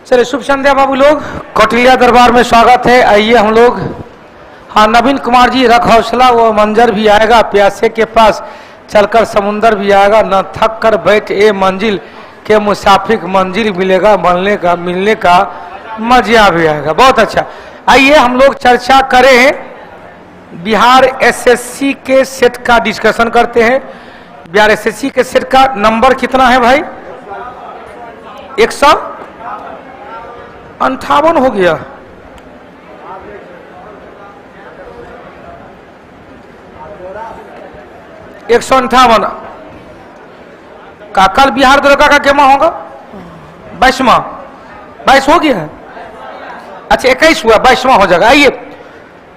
चलिए शुभ संध्या बाबू लोग, कौटिल्या दरबार में स्वागत है। आइए हम लोग, हाँ नवीन कुमार जी रख हौसला, वो मंजर भी आएगा, प्यासे के पास चलकर समुंदर भी आएगा, न थक कर बैठ ए मंजिल के मुसाफिर मंजिल मिलेगा, मिलने का मजा भी आएगा। बहुत अच्छा। आइए हम लोग चर्चा करें, बिहार एसएससी के सेट का डिस्कशन करते हैं। बिहार एसएससी के सेट का नंबर कितना है भाई? 158 हो गया। एक 158 का कल बिहार दरोगा का क्या होगा? 22 हो गया है। अच्छा 21 हुआ, 22वां हो जाएगा। आइए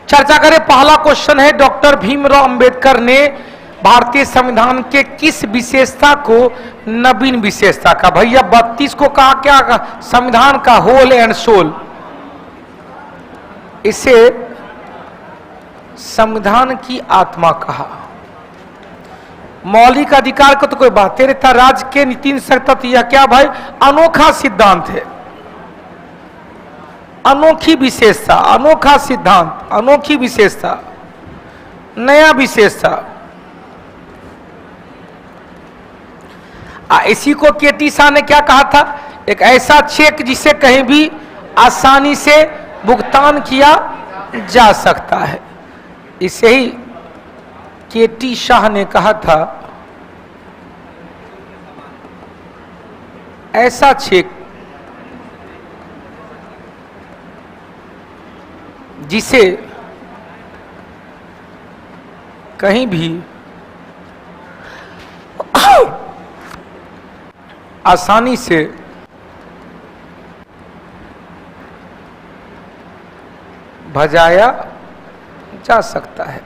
चर्चा करें। पहला क्वेश्चन है, डॉक्टर भीमराव अंबेडकर ने भारतीय संविधान के किस विशेषता को नवीन विशेषता का? भैया 32 को कहा क्या? संविधान का होल एंड सोल। इसे संविधान की आत्मा कहा। मौलिक अधिकार को तो कोई बात रहता, राज्य के नीति तत्व, यह क्या भाई? अनोखा सिद्धांत है, अनोखी विशेषता, अनोखा सिद्धांत, अनोखी विशेषता, नया विशेषता। इसी को केटी शाह ने क्या कहा था? एक ऐसा चेक जिसे कहीं भी आसानी से भुगतान किया जा सकता है। इसे ही केटी शाह ने कहा था, ऐसा चेक जिसे कहीं भी आसानी से भजाया जा सकता है।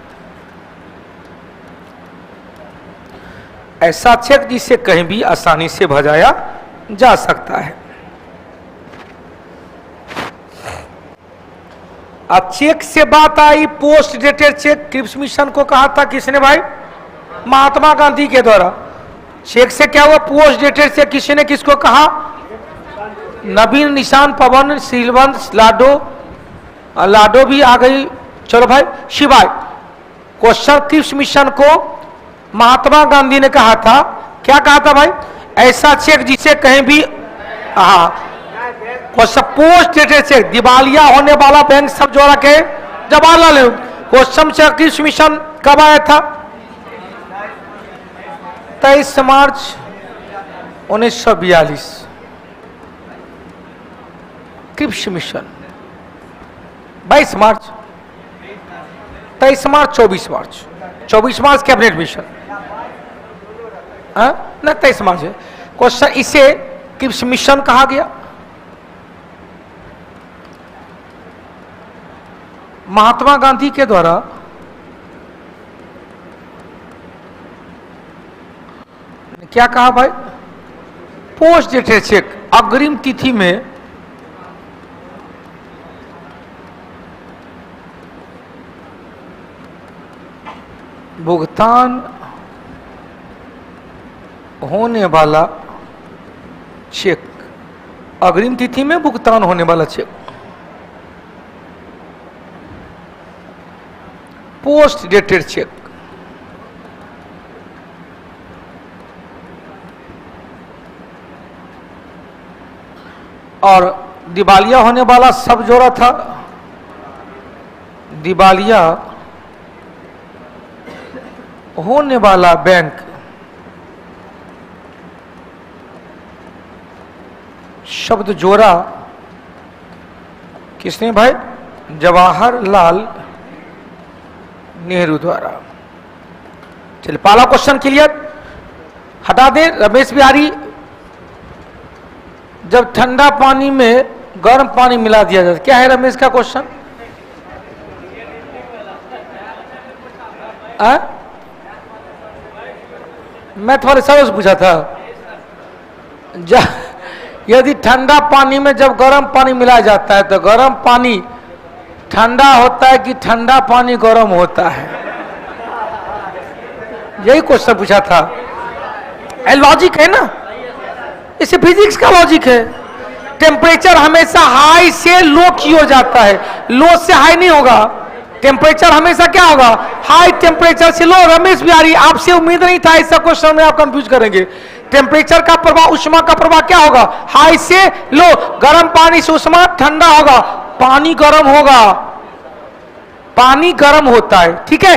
ऐसा चेक जिसे कहीं भी आसानी से भजाया जा सकता है। अब चेक से बात आई, post dated cheque. Cripps mission को कहा था किसने भाई? महात्मा गांधी के द्वारा। चेक से क्या हुआ? Post dated check. किसी ने किसको कहा? नवीन निशान, पवन, सिलवंत, लाडो भी आ गई। चलो भाई शिवाय। क्वेश्चन क्रिप्स मिशन को महात्मा गांधी ने कहा था, क्या कहा था भाई? ऐसा चेक जिसे कहीं भी, हाँ पोस्ट डेटेड चेक, दिवालिया होने वाला बैंक सब जोड़ा के जवाहरलाल नेहरू। क्वेश्चन से क्रिप्स मिशन कब आया था? 23 मार्च 1942। क्रिप्स मिशन 22 मार्च, 23 मार्च, 24 मार्च कैबिनेट मिशन, ना 23 मार्च है। क्वेश्चन, इसे क्रिप्स मिशन कहा गया। महात्मा गांधी के द्वारा क्या कहा भाई? पोस्ट डेटेड चेक, अग्रिम तिथि में भुगतान होने वाला चेक, अग्रिम तिथि में भुगतान होने वाला चेक, पोस्ट डेटेड चेक। और दिवालिया होने वाला सब जोड़ा था, दिवालिया होने वाला बैंक शब्द जोड़ा किसने भाई? जवाहरलाल नेहरू द्वारा। चलिए पहला क्वेश्चन क्लियर। हटा दे रमेश बिहारी। जब ठंडा पानी में गर्म पानी मिला दिया जाता, क्या है रमेश का क्वेश्चन? मैं तुम्हारे सबसे पूछा था, यदि ठंडा पानी में जब गर्म पानी मिलाया जाता है तो गर्म पानी ठंडा होता है कि ठंडा पानी गर्म होता है? यही क्वेश्चन पूछा था। लॉजिक है ना, इसे फिजिक्स का लॉजिक है। टेम्परेचर हमेशा हाई से लो की ओर जाता है, लो से हाई नहीं होगा। टेम्परेचर हमेशा क्या होगा, हाई टेम्परेचर से लो। रमेश बिहारी, आपसे उम्मीद नहीं था ऐसा क्वेश्चन में आप कंफ्यूज करेंगे। टेम्परेचर का प्रभाव, उष्मा का प्रभाव क्या होगा, हाई से लो। गर्म पानी से उष्मा ठंडा होगा, पानी गर्म होगा, पानी गर्म होता है। ठीक है,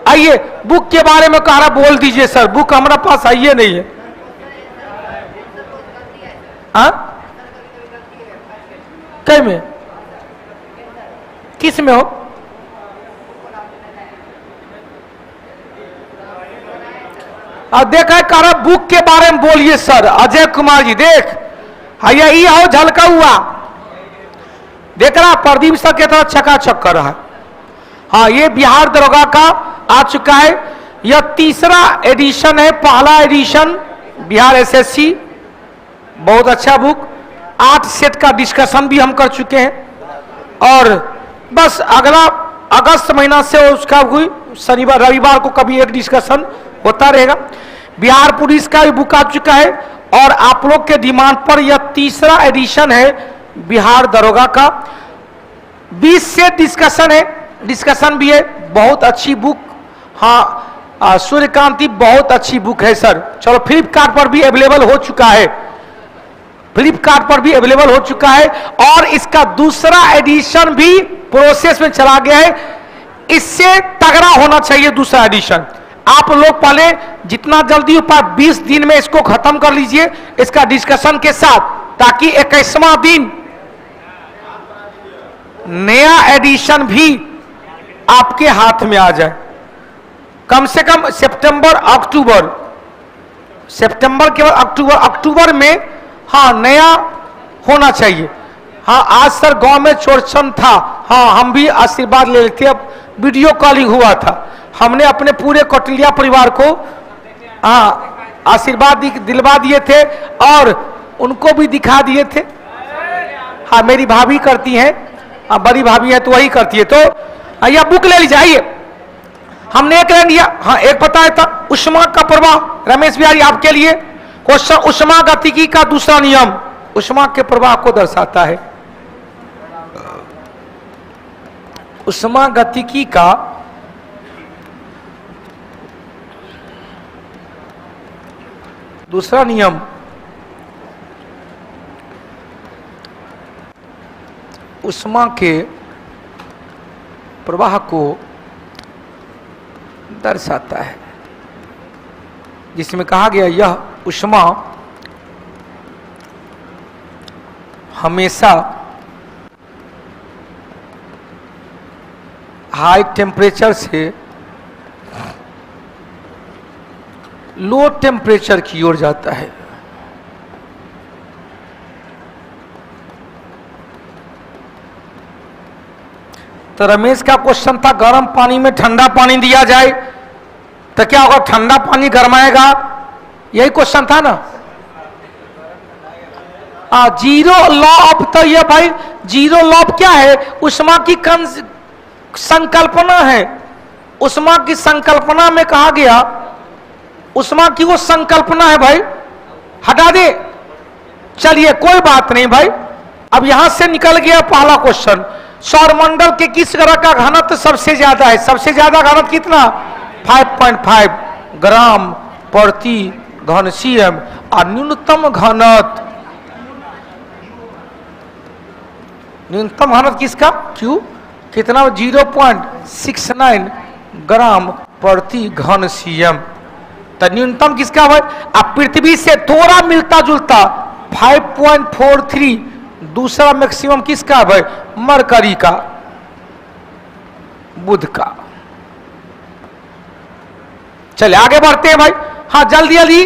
आइए बुक के बारे में कह रहा, बोल दीजिए सर। बुक हमारा पास आइए नहीं है। कई में, किस में हो? अब देखा है, कह रहा बुक के बारे में बोलिए सर। अजय कुमार जी, देख यही हो झलका हुआ, देख रहा प्रदीप सर के तरह चकाचक कर रहा है। हाँ, ये बिहार दरोगा का आ चुका है, यह तीसरा एडिशन है, पहला एडिशन बिहार एसएससी। बहुत अच्छा बुक, 8 सेट का डिस्कशन भी हम कर चुके हैं और बस अगला अगस्त महीना से उसका कोई शनिवार रविवार को कभी एक डिस्कशन होता रहेगा। बिहार पुलिस का भी बुक आ चुका है और आप लोग के डिमांड पर यह तीसरा एडिशन है बिहार दरोगा का। 20 से डिस्कशन है, डिस्कशन भी है, बहुत अच्छी बुक। हाँ, सूर्यकांति बहुत अच्छी बुक है सर। चलो, फ्लिपकार्ट पर भी अवेलेबल हो चुका है, फ्लिपकार्ट पर भी अवेलेबल हो चुका है और इसका दूसरा एडिशन भी प्रोसेस में चला गया है। इससे तगड़ा होना चाहिए दूसरा एडिशन। आप लोग पहले जितना जल्दी हो पाए 20 दिन में इसको खत्म कर लीजिए इसका डिस्कशन के साथ, ताकि 21वां दिन नया एडिशन भी आपके हाथ में आ जाए। कम से कम सितंबर अक्टूबर, सितंबर के बाद अक्टूबर, अक्टूबर में हाँ नया होना चाहिए। हाँ, आज सर गांव में चोरचन था, हाँ हम भी आशीर्वाद ले लेते। अब वीडियो कॉलिंग हुआ था, हमने अपने पूरे कौटिल्या परिवार को हाँ आशीर्वाद दिलवा दिए थे और उनको भी दिखा दिए थे। हाँ, मेरी भाभी करती हैं, हाँ बड़ी भाभी है तो वही करती है। तो आइए बुक ले लीजिए। आइए, हमने एक ले लिया। हाँ, एक बताया था उष्मा का प्रवाह। रमेश बिहारी, आपके लिए क्वेश्चन, उष्मा गतिकी का दूसरा नियम उष्मा के प्रवाह को दर्शाता है। उष्मा गतिकी का दूसरा नियम उष्मा के प्रवाह को दर्शाता है, जिसमें कहा गया यह उष्मा हमेशा हाई टेम्परेचर से लो टेम्परेचर की ओर जाता है। तो रमेश का क्वेश्चन था, गर्म पानी में ठंडा पानी दिया जाए तो क्या होगा, ठंडा पानी गर्माएगा, यही क्वेश्चन था ना। जीरो लॉ ऑफ, तो ये भाई जीरो लॉ क्या है, उष्मा की संकल्पना है। उष्मा की संकल्पना में कहा गया, उष्मा की वो संकल्पना है भाई, हटा दे। चलिए कोई बात नहीं भाई, अब यहां से निकल गया पहला क्वेश्चन। सौरमंडल के किस ग्रह का घनत्व सबसे ज्यादा है? सबसे ज्यादा घनत्व कितना? 5.5 ग्राम प्रति घन सीएम। और न्यूनतम घनत्व, न्यूनतम घनत्व किसका? क्यों कितना? 0.69 ग्राम प्रति घन सीएम। तो न्यूनतम किसका भाई? अब पृथ्वी से थोड़ा मिलता जुलता 5.43। दूसरा मैक्सिमम किसका भाई? मरकरी का, बुध का। चलिए आगे बढ़ते हैं भाई। हाँ जल्दी जल्दी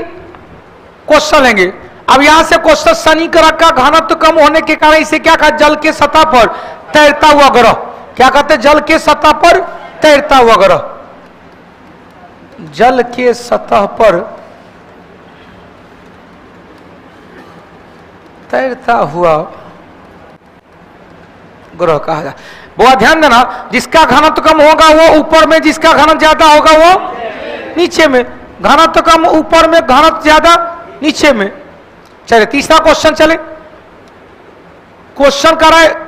क्वेश्चन लेंगे। अब यहां से क्वेश्चन, शनि ग्रह का घनत्व कम होने के कारण इसे क्या कहा? जल के सतह पर तैरता हुआ ग्रह। क्या कहते हैं? जल के सतह पर तैरता हुआ ग्रह। जल के सतह पर तैरता हुआ ग्रह कहा जाए। बहुत ध्यान देना, जिसका घनत्व कम होगा वो ऊपर में, जिसका घनत्व ज्यादा होगा वो नीचे में। घनत्व कम ऊपर में, घनत्व ज्यादा नीचे में। चलिए तीसरा क्वेश्चन चले। क्वेश्चन कर रहा है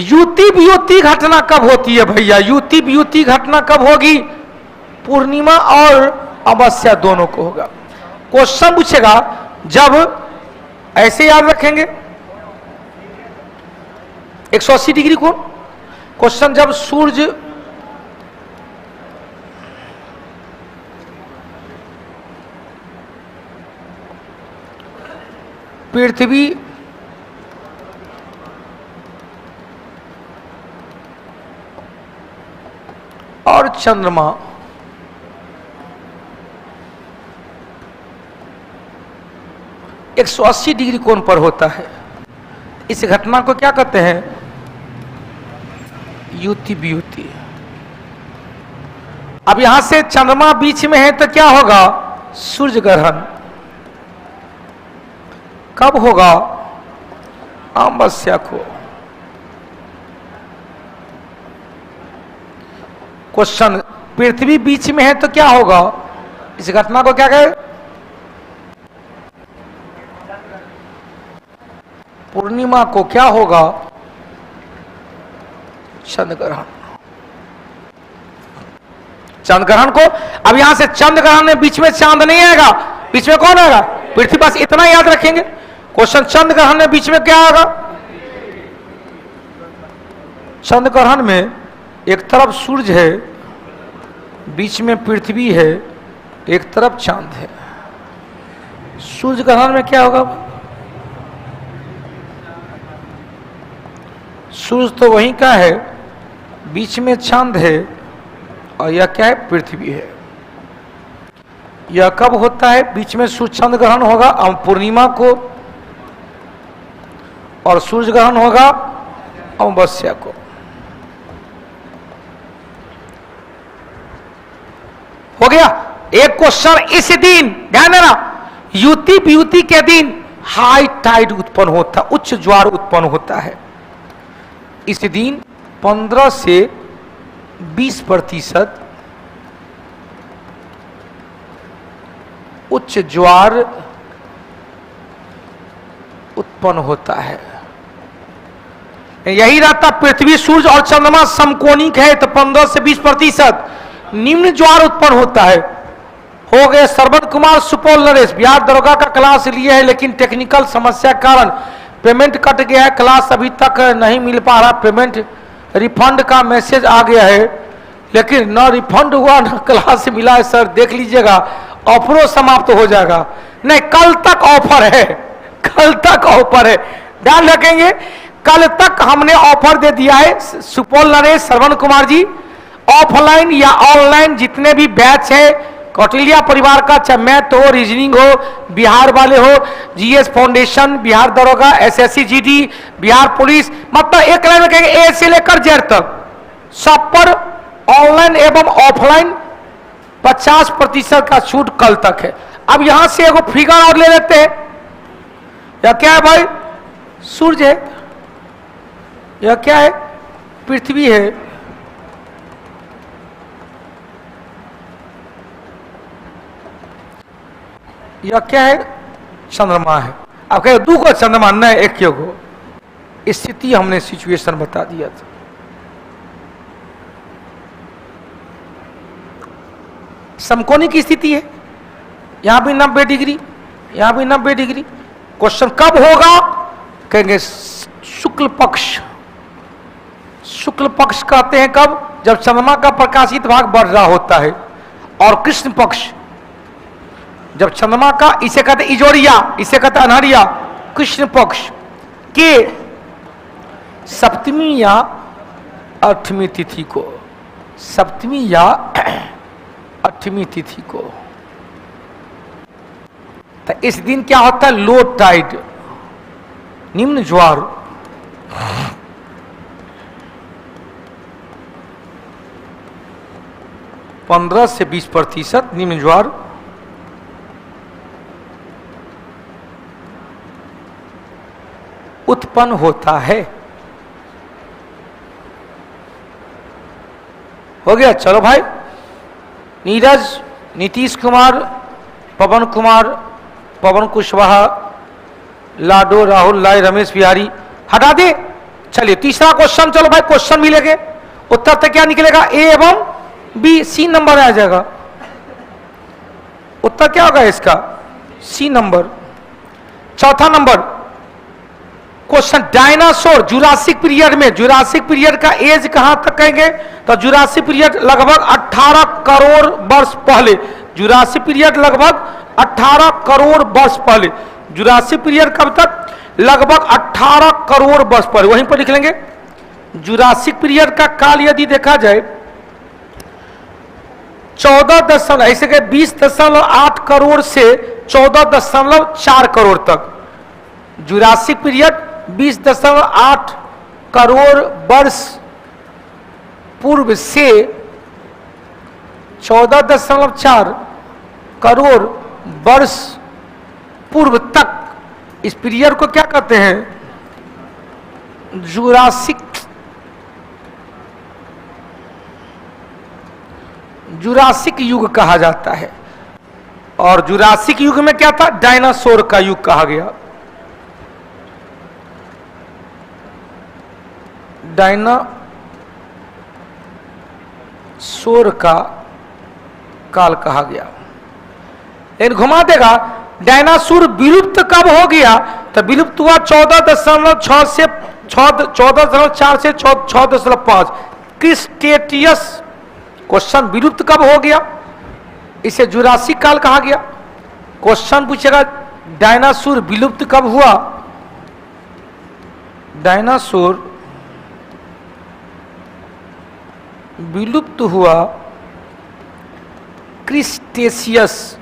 युति वियुति घटना कब होती है भैया? युति वियुति घटना कब होगी? पूर्णिमा और अमावस्या दोनों को होगा। क्वेश्चन पूछेगा जब, ऐसे याद रखेंगे 180 डिग्री कोण। क्वेश्चन जब सूर्य पृथ्वी और चंद्रमा एक 180 डिग्री कोण पर होता है, इस घटना को क्या कहते हैं? युति वियुति। अब यहां से चंद्रमा बीच में है तो क्या होगा? सूर्य ग्रहण। कब होगा? अमावस्या को। क्वेश्चन पृथ्वी बीच में है तो क्या होगा? इस घटना को क्या कहे? पूर्णिमा को क्या होगा? चंद्र ग्रहण। चंद्र ग्रहण को, अब यहां से चंद्र ग्रहण में बीच में चांद नहीं आएगा, बीच में कौन आएगा? पृथ्वी। बस इतना याद रखेंगे। क्वेश्चन चंद्र ग्रहण में बीच में क्या आएगा? चंद्र ग्रहण में एक तरफ सूरज है, बीच में पृथ्वी है, एक तरफ चांद है। सूर्य ग्रहण में क्या होगा? सूर्य तो वहीं का है, बीच में चांद है, और यह क्या है? पृथ्वी है। यह कब होता है? बीच में सूर्य चंद्र ग्रहण होगा पूर्णिमा को, और सूर्य ग्रहण होगा अमावस्या को। हो गया एक क्वेश्चन। इस दिन ध्यान देना, युति वियुति के दिन हाई टाइड उत्पन्न होता, उच्च ज्वार उत्पन्न होता है। इस दिन 15 से 20% उच्च ज्वार उत्पन्न होता है। यही रहता, पृथ्वी सूर्य और चंद्रमा समकोणिक है तो 15 से 20% निम्न ज्वार उत्पन्न होता है। हो गए श्रवण कुमार सुपौल नरेश, बिहार दरोगा का क्लास लिए है, लेकिन टेक्निकल समस्या के कारण पेमेंट कट गया है, क्लास अभी तक नहीं मिल पा रहा। पेमेंट रिफंड का मैसेज आ गया है, लेकिन न रिफंड हुआ न क्लास मिला है। सर देख लीजिएगा, ऑफरों समाप्त हो जाएगा। नहीं, कल तक ऑफर है, कल तक ऑफर है, ध्यान रखेंगे। कल तक हमने ऑफर दे दिया है। सुपौल नरेश, श्रवण कुमार जी, ऑफलाइन या ऑनलाइन जितने भी बैच है कौटिल्य परिवार का, चाहे मैथ हो, रीजनिंग हो, बिहार वाले हो, जीएस फाउंडेशन, बिहार दरोगा, एसएससी जीडी, बिहार पुलिस, मतलब एक लाइन में कहेंगे ए से लेकर जेड तक सब पर ऑनलाइन एवं ऑफलाइन 50% का छूट कल तक है। अब यहां से एगो फिगर और ले लेते हैं। यह क्या है भाई? सूर्य है। यह क्या है? पृथ्वी है। यह क्या है? चंद्रमा है। अब कहे दो को चंद्रमा न एक को, स्थिति हमने सिचुएशन बता दिया था। समकोणिक की स्थिति है, यहां भी 90 डिग्री, यहां भी 90 डिग्री। क्वेश्चन कब होगा? कहेंगे शुक्ल पक्ष। शुक्ल पक्ष कहते हैं कब? जब चंद्रमा का प्रकाशित भाग बढ़ रहा होता है। और कृष्ण पक्ष जब चंद्रमा का, इसे कहते इजोरिया, इसे कहते अनहरिया। कृष्ण पक्ष के सप्तमी या 8वीं तिथि को, सप्तमी या 8वीं तिथि को। तो इस दिन क्या होता है? लो टाइड, निम्न ज्वार। पंद्रह से 20% निम्न ज्वार उत्पन्न होता है। हो गया? चलो भाई, नीरज, नीतीश कुमार, पवन कुमार, पवन कुशवाहा, लाडो, राहुल राय, रमेश बिहारी, हटा दे। चलिए तीसरा क्वेश्चन, चलो भाई क्वेश्चन मिलेंगे, उत्तर तो क्या निकलेगा, ए एवं बी, सी नंबर आ जाएगा। उत्तर क्या होगा इसका, सी नंबर। चौथा number question, dinosaur Jurassic period में, जुरासिक पीरियड का एज कहां तक कहेंगे, तो जुरासिक पीरियड लगभग 18 करोड़ वर्ष पहले, जुरासिक पीरियड लगभग 18 करोड़ वर्ष पहले। जुरासिक पीरियड कब तक, लगभग 18 करोड़ वर्ष पहले, वहीं पर लिख लेंगे। जुरासिक पीरियड का काल यदि देखा जाए 14 ऐसे के 20.8 करोड़ से 14.4 करोड़ तक। जुरासिक पीरियड 20.8 करोड़ वर्ष पूर्व से 14.4 करोड़ वर्ष पूर्व तक, इस पीरियड को क्या कहते हैं, जुरासिक युग कहा जाता है। और जुरासिक युग में क्या था, डायनासोर का युग कहा गया, डायनासोर का काल कहा गया। लेकिन घुमा देगा, डायनासोर विलुप्त कब हो गया, तो विलुप्त हुआ 14.6 से 14.4 से 6.5 क्रिस्टेटियस। क्वेश्चन विलुप्त कब हो गया, इसे जुरासिक काल कहा गया। क्वेश्चन पूछेगा डायनासोर विलुप्त कब हुआ, डायनासोर विलुप्त हुआ क्रिस्टेशियस,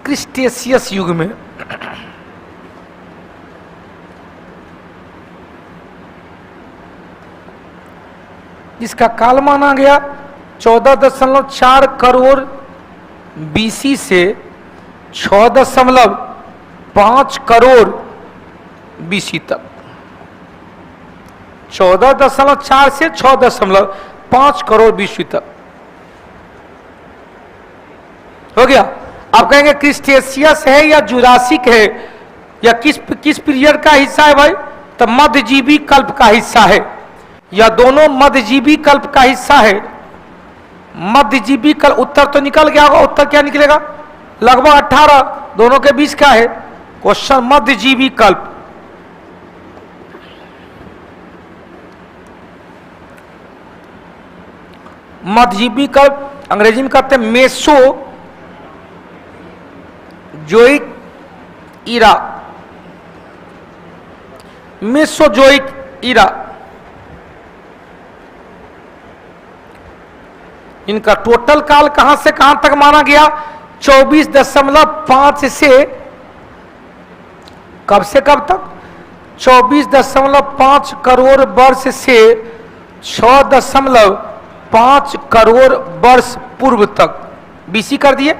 क्रिस्टेशियस युग में। जिसका काल माना गया 14.4 करोड़ बीसी से 6.5 करोड़ बीसी तक। 14.4 से 6.5 करोड़ बीसी तक हो गया। आप कहेंगे क्रिस्टेशियस है या जुरासिक है या किस पीरियड का हिस्सा है भाई, तो मध्यजीवी कल्प का हिस्सा है, या दोनों मध्यजीवी कल्प का हिस्सा है। मध्यजीवी कल्प, उत्तर तो निकल गया होगा, उत्तर क्या निकलेगा, लगभग 18, दोनों के बीच क्या है क्वेश्चन, मध्यजीवी कल्प। मध्यजीवी कल्प अंग्रेजी में कहते हैं मेसोजोइक इरा, मेसोजोइक इरा। इनका टोटल काल कहां से कहां तक माना गया, 24.5 से कब से कब तक, 24.5 करोड़ वर्ष से 6.5 करोड़ वर्ष पूर्व तक बीसी कर दिए।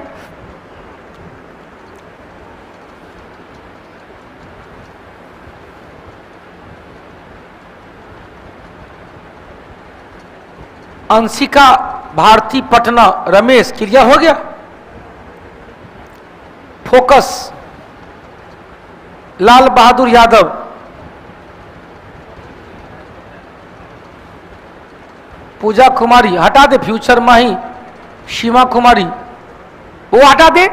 अंशिका भारती पटना, रमेश क्लियर हो गया। फोकस लाल बहादुर यादव, पूजा कुमारी हटा दे, फ्यूचर माही सीमा कुमारी वो हटा दे।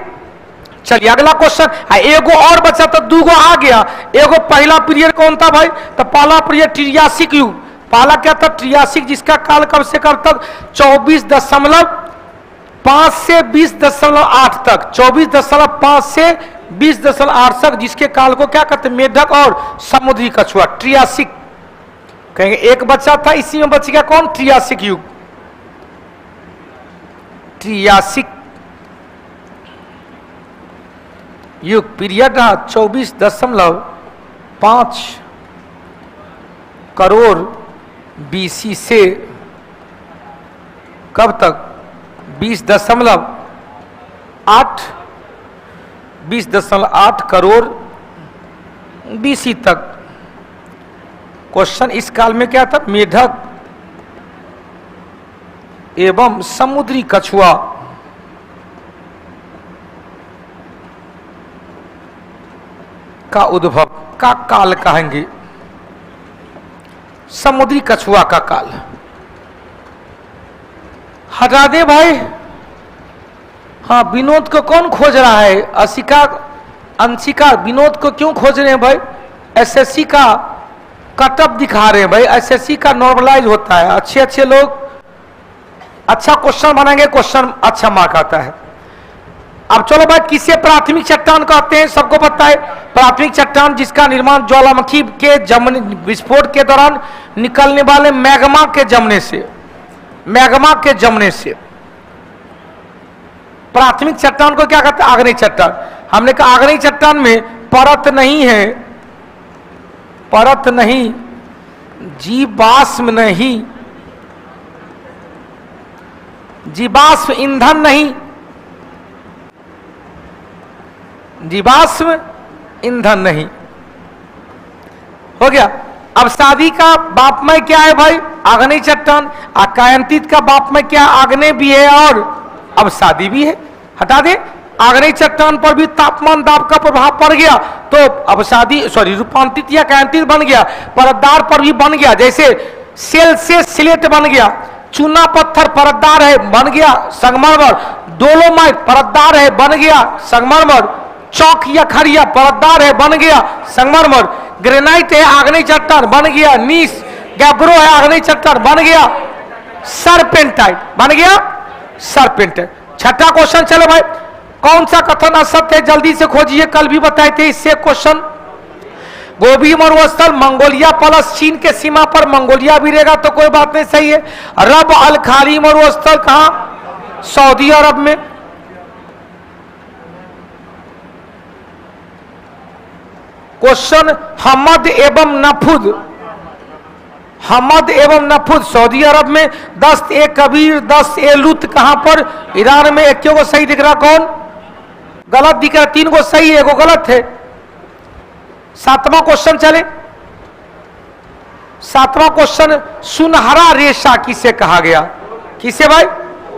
चलिए अगला क्वेश्चन, एगो और बचा तो दूगो आ गया। एगो पहला पीरियड कौन था भाई, तो पहला पीरियड त्रियासिक युग। पहला क्या था, त्रियासिक, जिसका काल कब से कब तक, 24.5 से 20.8 तक, 24.5 से 20.8 तक, जिसके काल को क्या कहते हैं, मेढक और समुद्री कछुआ, त्रियासिक कहेंगे। एक बच्चा था, इसी में बच गया कौन, त्रियासिक युग। त्रियासिक युग पीरियड रहा 24.5 करोड़ बीसी से कब तक, 20.8 करोड़ बीसी तक। क्वेश्चन इस काल में क्या था, मेढक एवं समुद्री कछुआ का उद्भव का काल कहेंगे? समुद्री कछुआ का काल। हटा दे भाई। हाँ, विनोद को कौन खोज रहा है? अंशिका विनोद को क्यों खोज रहे हैं भाई? एसएससी का कटअप दिखा रहे हैं भाई। एसएससी का नॉर्मलाइज होता है, अच्छे अच्छे लोग अच्छा क्वेश्चन बनाएंगे, क्वेश्चन अच्छा मार्क आता है। अब चलो भाई, किसे प्राथमिक चट्टान कहते हैं? सबको पता है प्राथमिक चट्टान जिसका निर्माण ज्वालामुखी के जमने, विस्फोट के दौरान निकलने वाले मैग्मा के जमने से प्राथमिक चट्टान को क्या कहते हैं? आग्नेय चट्टान। हमने कहा आग्नेय चट्टान में परत नहीं है, परत नहीं, जीवाश्म नहीं, जीवाश्म ईंधन नहीं, जीवाश्म ईंधन नहीं। हो गया। अब शादी का बापमय क्या है भाई? आग्नेय चट्टान। कायांतित का बापमय क्या? आग्नेय भी है और अब शादी भी है। हटा दे। आग्नेय चट्टान पर भी तापमान दाब का प्रभाव पड़ गया तो अब शादी रूपांतरित या कायांतित बन गया। परतदार पर भी बन गया, जैसे सेल से स्लेट बन गया। चूना पत्थर परतदार है, बन गया संगमरमर। डोलोमाइट परतदार है, बन गया संगमरमर। चौक या खड़िया परतदार है, बन गया संगमरमर। ग्रेनाइट है, आग्नेय चट्टान, बन गया नीस। गैब्रो है, आग्नेय चट्टान, बन गया सरपेंटाइट, बन गया सरपेंटाइट। छठा क्वेश्चन चलो भाई, कौन सा कथन असत्य है? जल्दी से खोजिए, कल भी बताए थे इससे क्वेश्चन। गोबी मरुस्थल मंगोलिया प्लस चीन के सीमा पर, मंगोलिया भी रहेगा तो कोई बात नहीं, सही है। रब अल खाली मरुस्थल कहां? सऊदी अरब में। क्वेश्चन, हमद एवं नफुद, हमद एवं नफुद सऊदी अरब में। 10 ए कबीर 10 ए लुत कहां पर? ईरान में। एक को सही दिख रहा, कौन गलत दिख रहा? 3 को सही है, 1 गलत है। 7वां क्वेश्चन चले। 7वां क्वेश्चन, सुनहरा रेशा किसे कहा गया? किसे भाई?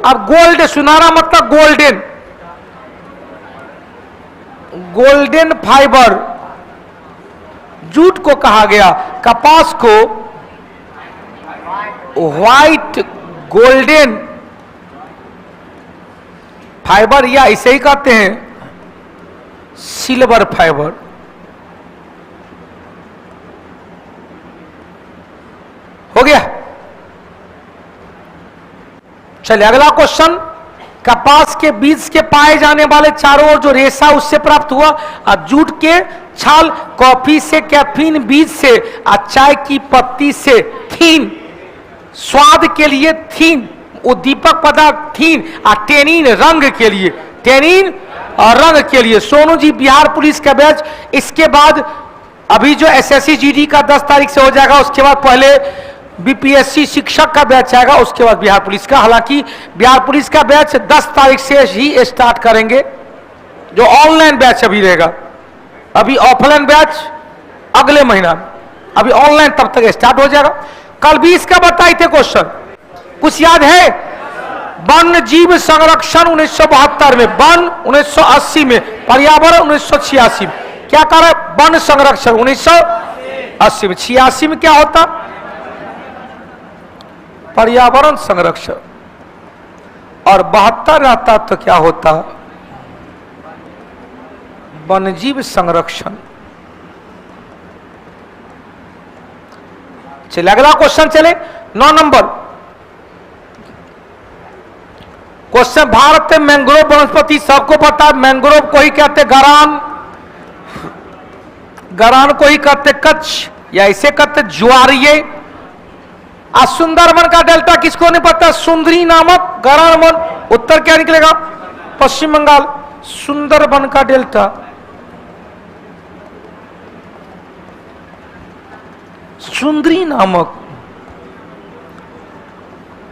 अब गोल्ड, सुनहरा मतलब गोल्डन, गोल्डन फाइबर जूट को कहा गया। कपास को व्हाइट गोल्डन फाइबर या इसे ही कहते हैं सिल्वर फाइबर। हो गया। चलिए अगला क्वेश्चन, कपास के बीज के पाए जाने वाले चारों ओर जो रेशा उससे प्राप्त हुआ। और जूट के छाल, कॉफी से कैफीन, बीज से, और चाय की पत्ती से थीन, स्वाद के लिए थीन, उद्दीपक पदार्थ थीन, और टेनिन रंग के लिए, टेनिन और रंग के लिए। सोनू जी बिहार पुलिस का बैच, इसके बाद अभी जो एसएससी जीडी का 10 तारीख से हो जाएगा, उसके बाद पहले बीपीएससी शिक्षक का बैच आएगा, उसके बाद बिहार पुलिस का। हालांकि बिहार पुलिस का बैच 10 तारीख से ही स्टार्ट करेंगे, जो ऑनलाइन बैच अभी रहेगा। अभी ऑफलाइन बैच अगले महीना, अभी ऑनलाइन तब तक स्टार्ट हो जाएगा। कल भी इसका बताए थे क्वेश्चन, कुछ याद है? वन जीव संरक्षण 1972 में, वन 1980 में, पर्यावरण 1986 में। क्या कर रहा है? वन संरक्षण 1980 में। 86 में क्या होता? पर्यावरण संरक्षण। और 72 रहता तो क्या होता? वन्यजीव संरक्षण। चलिए अगला क्वेश्चन चले, 9 नंबर क्वेश्चन। भारत में मैंग्रोव वनस्पति सबको पता है, मैंग्रोव को ही कहते गरान, गरान को ही कहते कच्छ, या इसे कहते ज्वारीय। सुंदरबन का डेल्टा किसको नहीं पता? सुंदरी नामक गरान वन। उत्तर क्या निकलेगा? पश्चिम बंगाल। सुंदरबन का डेल्टा, सुंदरी नामक,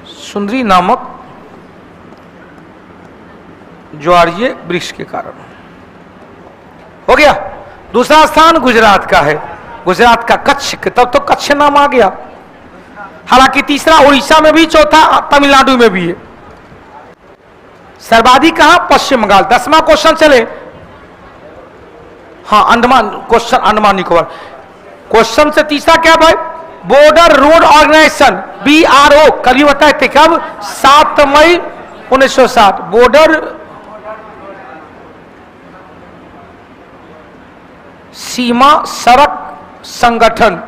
सुंदरी नामक ज्वारीय वृक्ष के कारण। हो गया। दूसरा स्थान गुजरात का है, गुजरात का कच्छ, तब तो कच्छ नाम आ गया। हालांकि तीसरा उड़ीसा में भी, चौथा तमिलनाडु में भी है। सर्वाधिक कहां? पश्चिम बंगाल। 10वां क्वेश्चन चले। हाँ अंडमान, क्वेश्चन अंडमान निकोबार। क्वेश्चन से तीसरा क्या भाई, बॉर्डर रोड ऑर्गेनाइजेशन BRO कभी बताए थे कब, 7 मई 1960। बॉर्डर सीमा सड़क संगठन,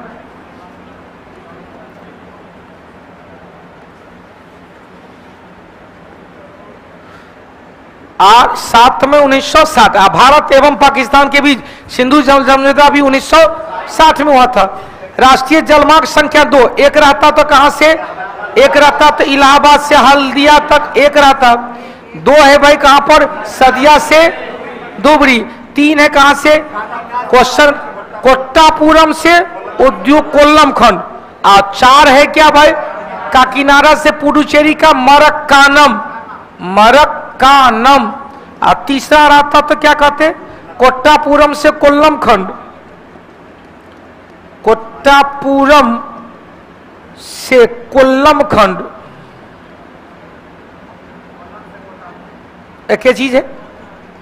और 7 में 1960। भारत एवं पाकिस्तान के बीच सिंधु जल समझौता भी 1960 में हुआ था। राष्ट्रीय जलमार्ग संख्या 2, एक रहता तो कहां से, एक रहता तो इलाहाबाद से हल्दिया तक एक रहता। 2 है भाई कहां पर, सदिया से धुबरी। 3 है कहां से, क्वेश्चन कोट्टापुरम से उद्योग कोल्लम खंड। और 4 है क्या भाई, काकीनाडा से पुडुचेरी का मरक्कानम, मरक्कानम। और तीसरा रहता तो क्या कहते, कोट्टापुरम से कोल्लम खंड, कोट्टापुरम से कोल्लम खंड एक ही चीज है,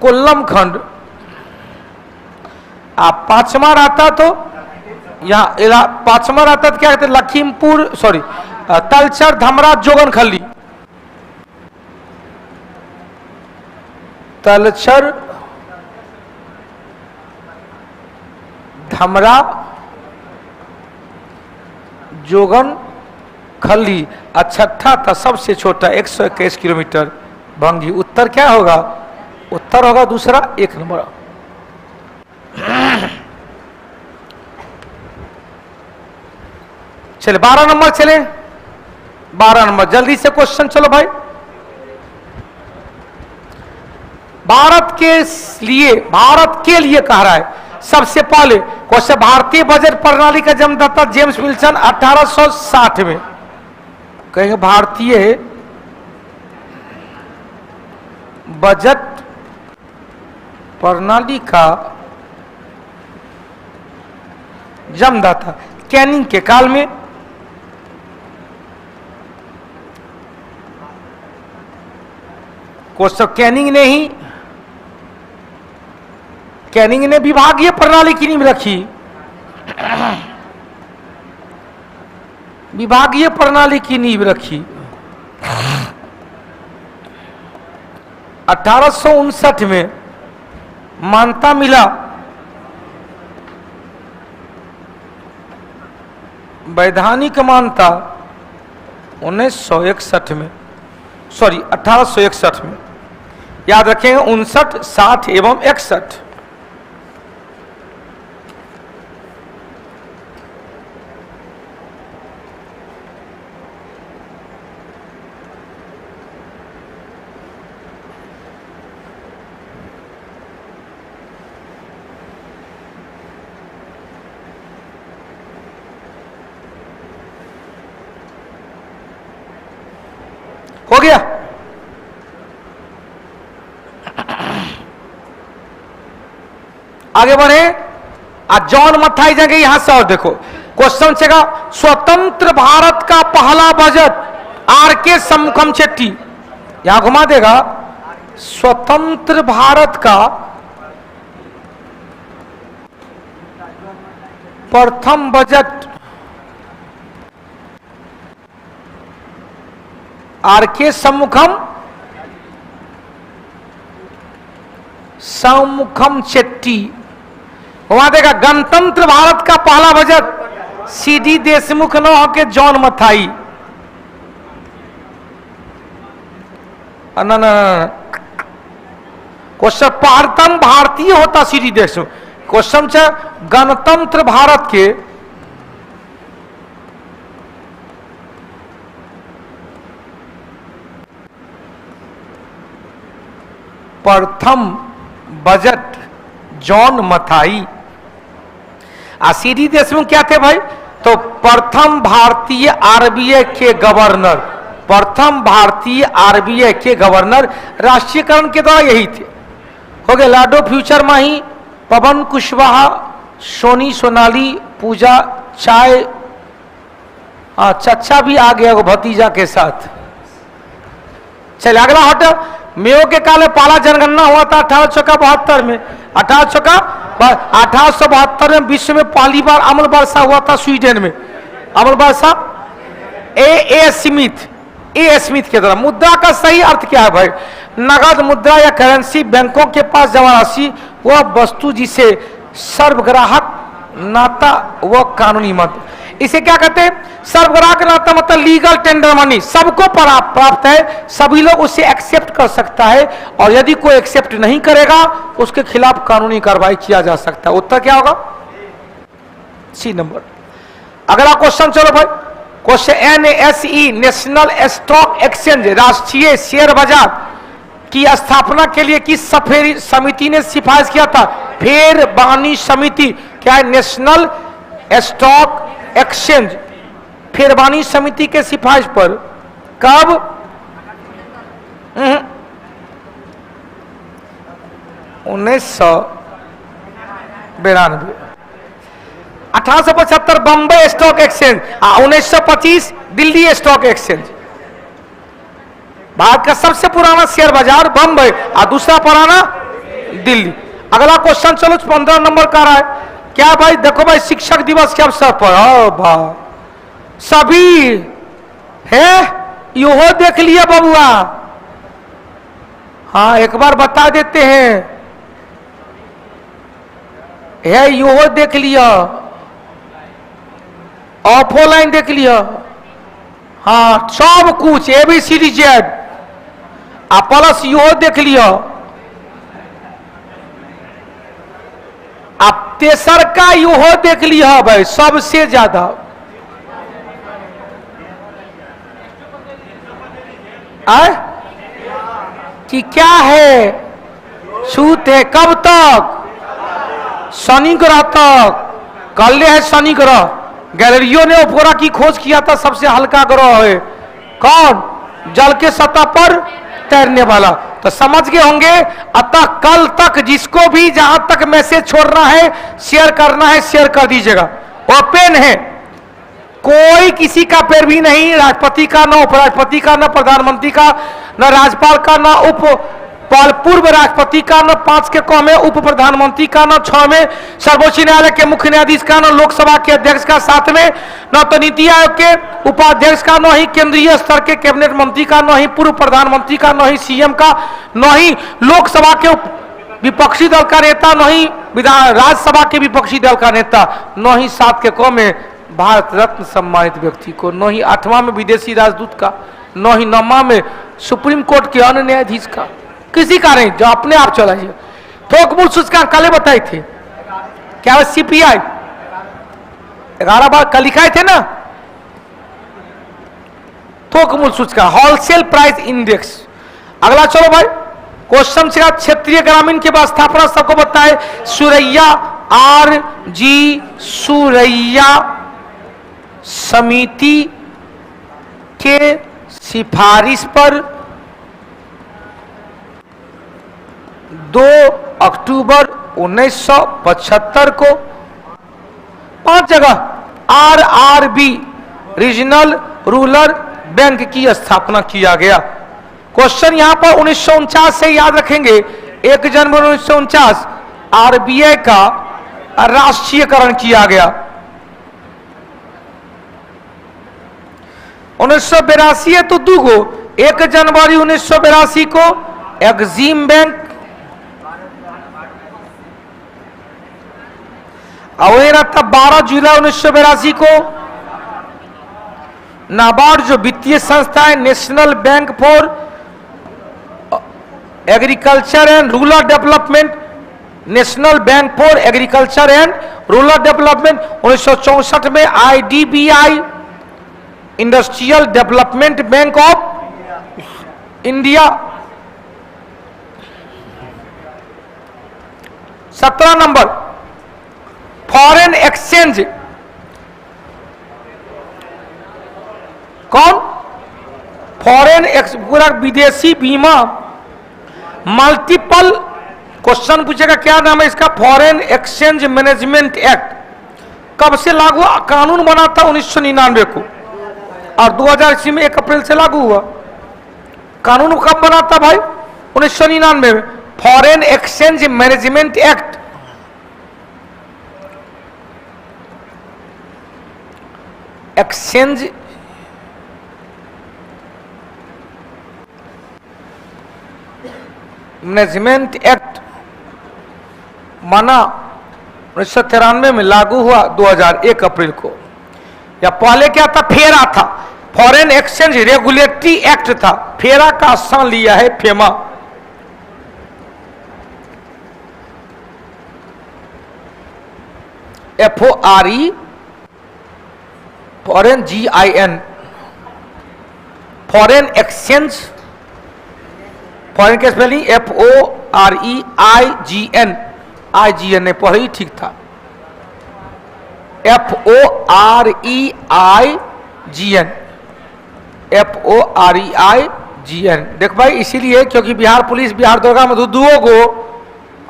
कोल्लम खंड। आप 5वां रहता तो यहाँ 5वां रहता तो क्या कहते, लखीमपुर सॉरी तलचर धमरा जोगनखली, तलचर धमरा जोगन खली। छठा था सबसे छोटा 121 किलोमीटर भंगी। उत्तर क्या होगा, उत्तर होगा दूसरा 1 नंबर। चले 12 नंबर, चले 12 नंबर जल्दी से क्वेश्चन। चलो भाई, भारत के लिए कह रहा है सबसे पहले क्वेश्चन, भारतीय बजट प्रणाली का जन्मदाता जेम्स विल्सन 1860 में। कहेंगे भारतीय बजट प्रणाली का जन्मदाता कैनिंग के काल में। क्वेश्चन कैनिंग ने विभागीय प्रणाली की नींव रखी, विभागीय प्रणाली की नींव रखी। 1859 में मान्यता मिला वैधानिक मान्यता 1961 में, सॉरी 1861 में। याद रखेंगे 59, 60 एवं 61। हो गया। आगे बढ़े। आज जॉन मथाई जगह यहां से और देखो क्वेश्चन चेगा, स्वतंत्र भारत का पहला बजट आर.के. शंमुखम चेट्टी। यहां घुमा देगा, स्वतंत्र भारत का प्रथम बजट आर.के. शंमुखम चेट्टी। वहां देगा गणतंत्र भारत का पहला बजट C.D. देशमुख न होके जॉन मथाई। क्वेश्चन प्रथम भारतीय होता C.D. देशमुख। क्वेश्चन से गणतंत्र भारत के प्रथम budget John Mathai. C.D. Deshmukh क्या थे भाई, तो प्रथम भारतीय RBI के गवर्नर, प्रथम भारतीय RBI के गवर्नर। राष्ट्रीयकरण के द्वारा यही थे। हो गए लाडो फ्यूचर माही, पवन कुशवाहा, सोनी सोनाली, पूजा चाय, चचा भी आ गया वो भतीजा के साथ। चलिए अगला हट। मेयो के काल में पहला जनगणना हुआ था 1872 में। 1872 1872 में विश्व में पहली बार अमल वर्षा हुआ था स्वीडन में। अमल वर्षा ए स्मिथ के द्वारा। मुद्रा का सही अर्थ क्या है भाई? नगद मुद्रा या करेंसी, बैंकों के पास जमा राशि, वह वस्तु जिसे सर्वग्राहक नाता व कानूनी मत। इसे क्या कहते हैं? सर्वग्राहक नाता मतलब लीगल टेंडर मनी, सबको प्राप्त है, सभी लोग उसे एक्सेप्ट कर सकता है, और यदि कोई एक्सेप्ट नहीं करेगा उसके खिलाफ कानूनी कार्रवाई किया जा सकता है। उत्तर क्या होगा? सी नंबर। अगला क्वेश्चन चलो भाई, question NSE national stock exchange, राष्ट्रीय शेयर बाजार की स्थापना के लिए किस समिति ने सिफारिश किया था? फेरबानी समिति। क्या है? नेशनल स्टॉक एक्सचेंज फेरबानी समिति के सिफारिश पर। कब? 1992। 1875 Bombay stock exchange, 1925 Delhi stock exchange. Bharat का सबसे पुराना शेयर बाजार बम्बई और दूसरा पुराना दिल्ली। अगला क्वेश्चन चलो 15 नंबर का रहा है। क्या भाई? देखो भाई, शिक्षक दिवस के अवसर पर सभी है यो देख लिया बबुआ। हाँ, एक बार बता देते हैं, है यो देख लिया, ऑफलाइन देख लिया। हाँ, सब कुछ ABCD प्लस यो देख लिया। आप तेसर का यो देख लिया भाई, सबसे ज्यादा। कि क्या है? छूत है। कब तक? शनि ग्रह तक। कल है शनि ग्रह। गैलीलियो ने ओपोरा की खोज किया था, सबसे हल्का ग्रह है। कौन? जल के सतह पर तैरने वाला। तो समझ गए होंगे। अतः कल तक जिसको भी जहां तक मैसेज छोड़ना है, शेयर करना है, शेयर कर दीजिएगा। ओपन है, कोई किसी का पैर भी नहीं, राष्ट्रपति का, न उपराष्ट्रपति का, न प्रधानमंत्री का, न राज्यपाल का, न पूर्व राष्ट्रपति का, न 5 के कौ में उप प्रधानमंत्री का, न 6 में सर्वोच्च न्यायालय के मुख्य न्यायाधीश का, न लोकसभा के अध्यक्ष का, 7 में न तो नीति आयोग के उपाध्यक्ष का, न ही केंद्रीय स्तर के कैबिनेट मंत्री का, न ही पूर्व प्रधानमंत्री का, न ही CM का, न ही लोकसभा के विपक्षी दल का नेता, न ही राज्यसभा के विपक्षी दल का नेता, न ही 7 के कौ में भारत रत्न सम्मानित व्यक्ति को, न ही 8वां में विदेशी राजदूत का, न ही 9वां में सुप्रीम कोर्ट के अन्य न्यायाधीश का, किसी का नहीं, जो अपने आप चलाइए। थोक मूल्य सूचकांक कल बताए थे, क्या है? CPI 11 बार कल लिखाए थे ना। थोक मूल्य सूचकांक, होलसेल प्राइस इंडेक्स। अगला चलो भाई, क्वेश्चन से क्षेत्रीय ग्रामीण के बाद स्थापना सबको बताए। सुरैया RG सुरैया समिति के सिफारिश पर 2 अक्टूबर 1975 को 5 जगह RRB रीजनल रूरल बैंक की स्थापना किया गया। क्वेश्चन यहां पर 1949 से याद रखेंगे। 1 जनवरी 1949 RBI का राष्ट्रीयकरण किया गया। 1982 है तो 2 गो। 1 जनवरी 1982 को एक्सिम बैंक, और 12 जुलाई 1982 को नाबार्ड जो वित्तीय संस्था है, national bank for agriculture and rural development, national bank for agriculture and rural development. 1964 में IDBI industrial development bank of India. 17 number foreign exchange, कौन? फॉरेन पूरा विदेशी बीमा। मल्टीपल क्वेश्चन पूछेगा, क्या नाम है इसका? फॉरेन एक्सचेंज मैनेजमेंट एक्ट कब से लागू? कानून बना था 1999 को, और 2000 में 1 अप्रैल से लागू हुआ। कानून कब बना था भाई? 1999 में। Foreign exchange management act exchange management act माना 1993 में लागू हुआ 2001 अप्रैल को। या पहले क्या था, फेरा था, फॉरेन एक्सचेंज रेगुलेटरी एक्ट था। फेरा का स्थान लिया है FEMA. FORE foreign GIN foreign exchange, foreign के स्पेलिंग FOREIGN, IGN ने पढ़ी ठीक था। FOREIGN देख भाई, इसीलिए क्योंकि बिहार पुलिस बिहार दरोगा में दो गो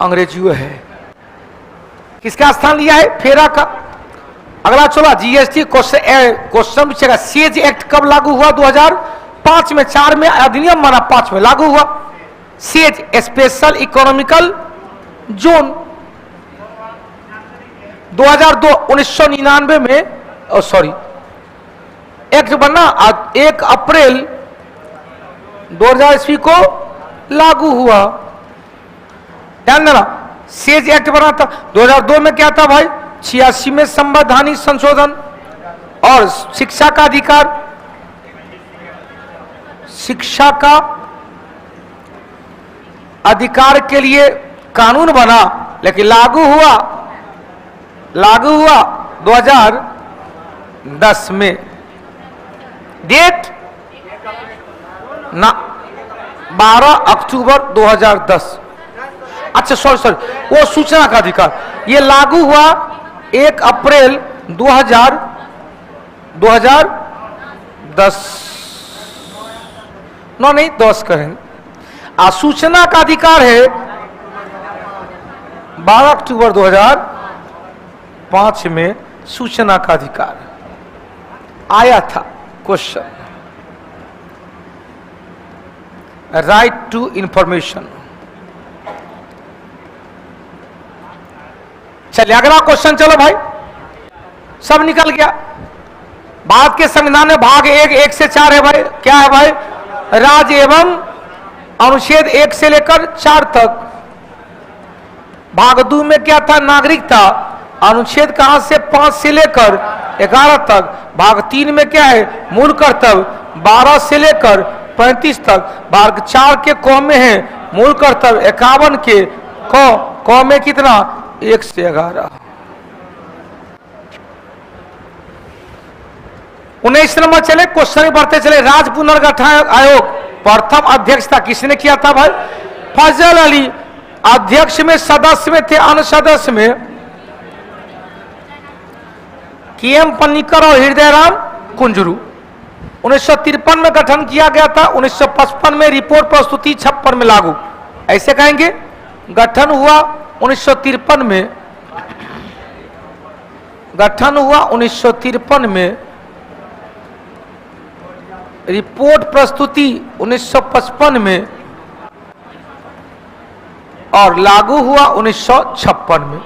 अंग्रेजियों है। किसका स्थान लिया है, फेरा का। अगला चलो GST क्वेश्चन पूछेगा, सेज एक्ट कब लागू हुआ, 2005 में, 4 में अधिनियम माना, 5 में लागू हुआ। सेज स्पेशल इकोनॉमिकल जोन 2002 1999 में सॉरी एक्ट बना, 1 अप्रैल 2000 ईस्वी को लागू हुआ। ध्यान देना, सेज एक्ट बना था 2002 में। क्या था भाई, 86 में संवैधानिक संशोधन और शिक्षा का अधिकार, शिक्षा का अधिकार के लिए कानून बना, लेकिन लागू हुआ 2010 में। डेट ना 12 अक्टूबर 2010। अच्छा सॉरी, वो सूचना का अधिकार ये लागू हुआ 1 अप्रैल 2010 नहीं 10 करेंगे। सूचना का अधिकार है 12 अक्टूबर 2005 में सूचना का अधिकार आया था। Question, right to information. चलिए अगला क्वेश्चन, चलो भाई सब निकल गया। भारत के संविधान में भाग 1 से 4 है भाई। क्या है भाई, राज्य एवं अनुच्छेद 1 से लेकर 4 तक। भाग 2 में क्या था, नागरिकता, अनुच्छेद कहां से 5 से लेकर 11 तक। भाग 3 में क्या है, मूल कर्तव्य, 12 से लेकर 35 तक। भाग 4 के क में है मूल कर्तव्य 51 के क में कितना, 1 से 11। 19 नंबर चले, क्वेश्चन बढ़ते चले। राज्य पुनर्गठन आयोग प्रथम अध्यक्षता किसने किया था भाई, फजल अली। अध्यक्ष में सदस्य में थे, अन्य सदस्य में KM पन्नीकर और हृदयराम कुंजरू। 1953 में गठन किया गया था, 1955 में रिपोर्ट प्रस्तुति, 56 में लागू। ऐसे कहेंगे, गठन हुआ 1953 में, गठन हुआ 1953 में, रिपोर्ट प्रस्तुति 1955 में और लागू हुआ 1956 में।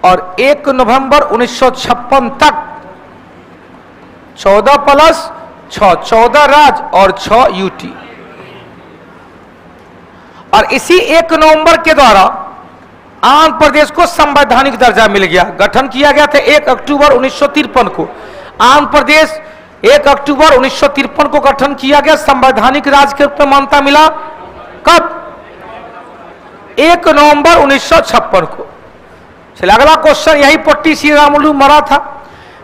और 1 नवंबर 1956 तक 14+6 14 राज्य और 6 UT। और इसी 1 नवंबर के द्वारा आंध्र प्रदेश को संवैधानिक दर्जा मिल गया। गठन किया गया था 1 अक्टूबर 1953 को। आंध्र प्रदेश 1 अक्टूबर 1953 को गठन किया गया, संवैधानिक राज्य के रूप में मान्यता मिला। कब, 1 नवंबर 1956 को। चलिए अगला क्वेश्चन, यही पट्टी श्री रामुलु मरा था।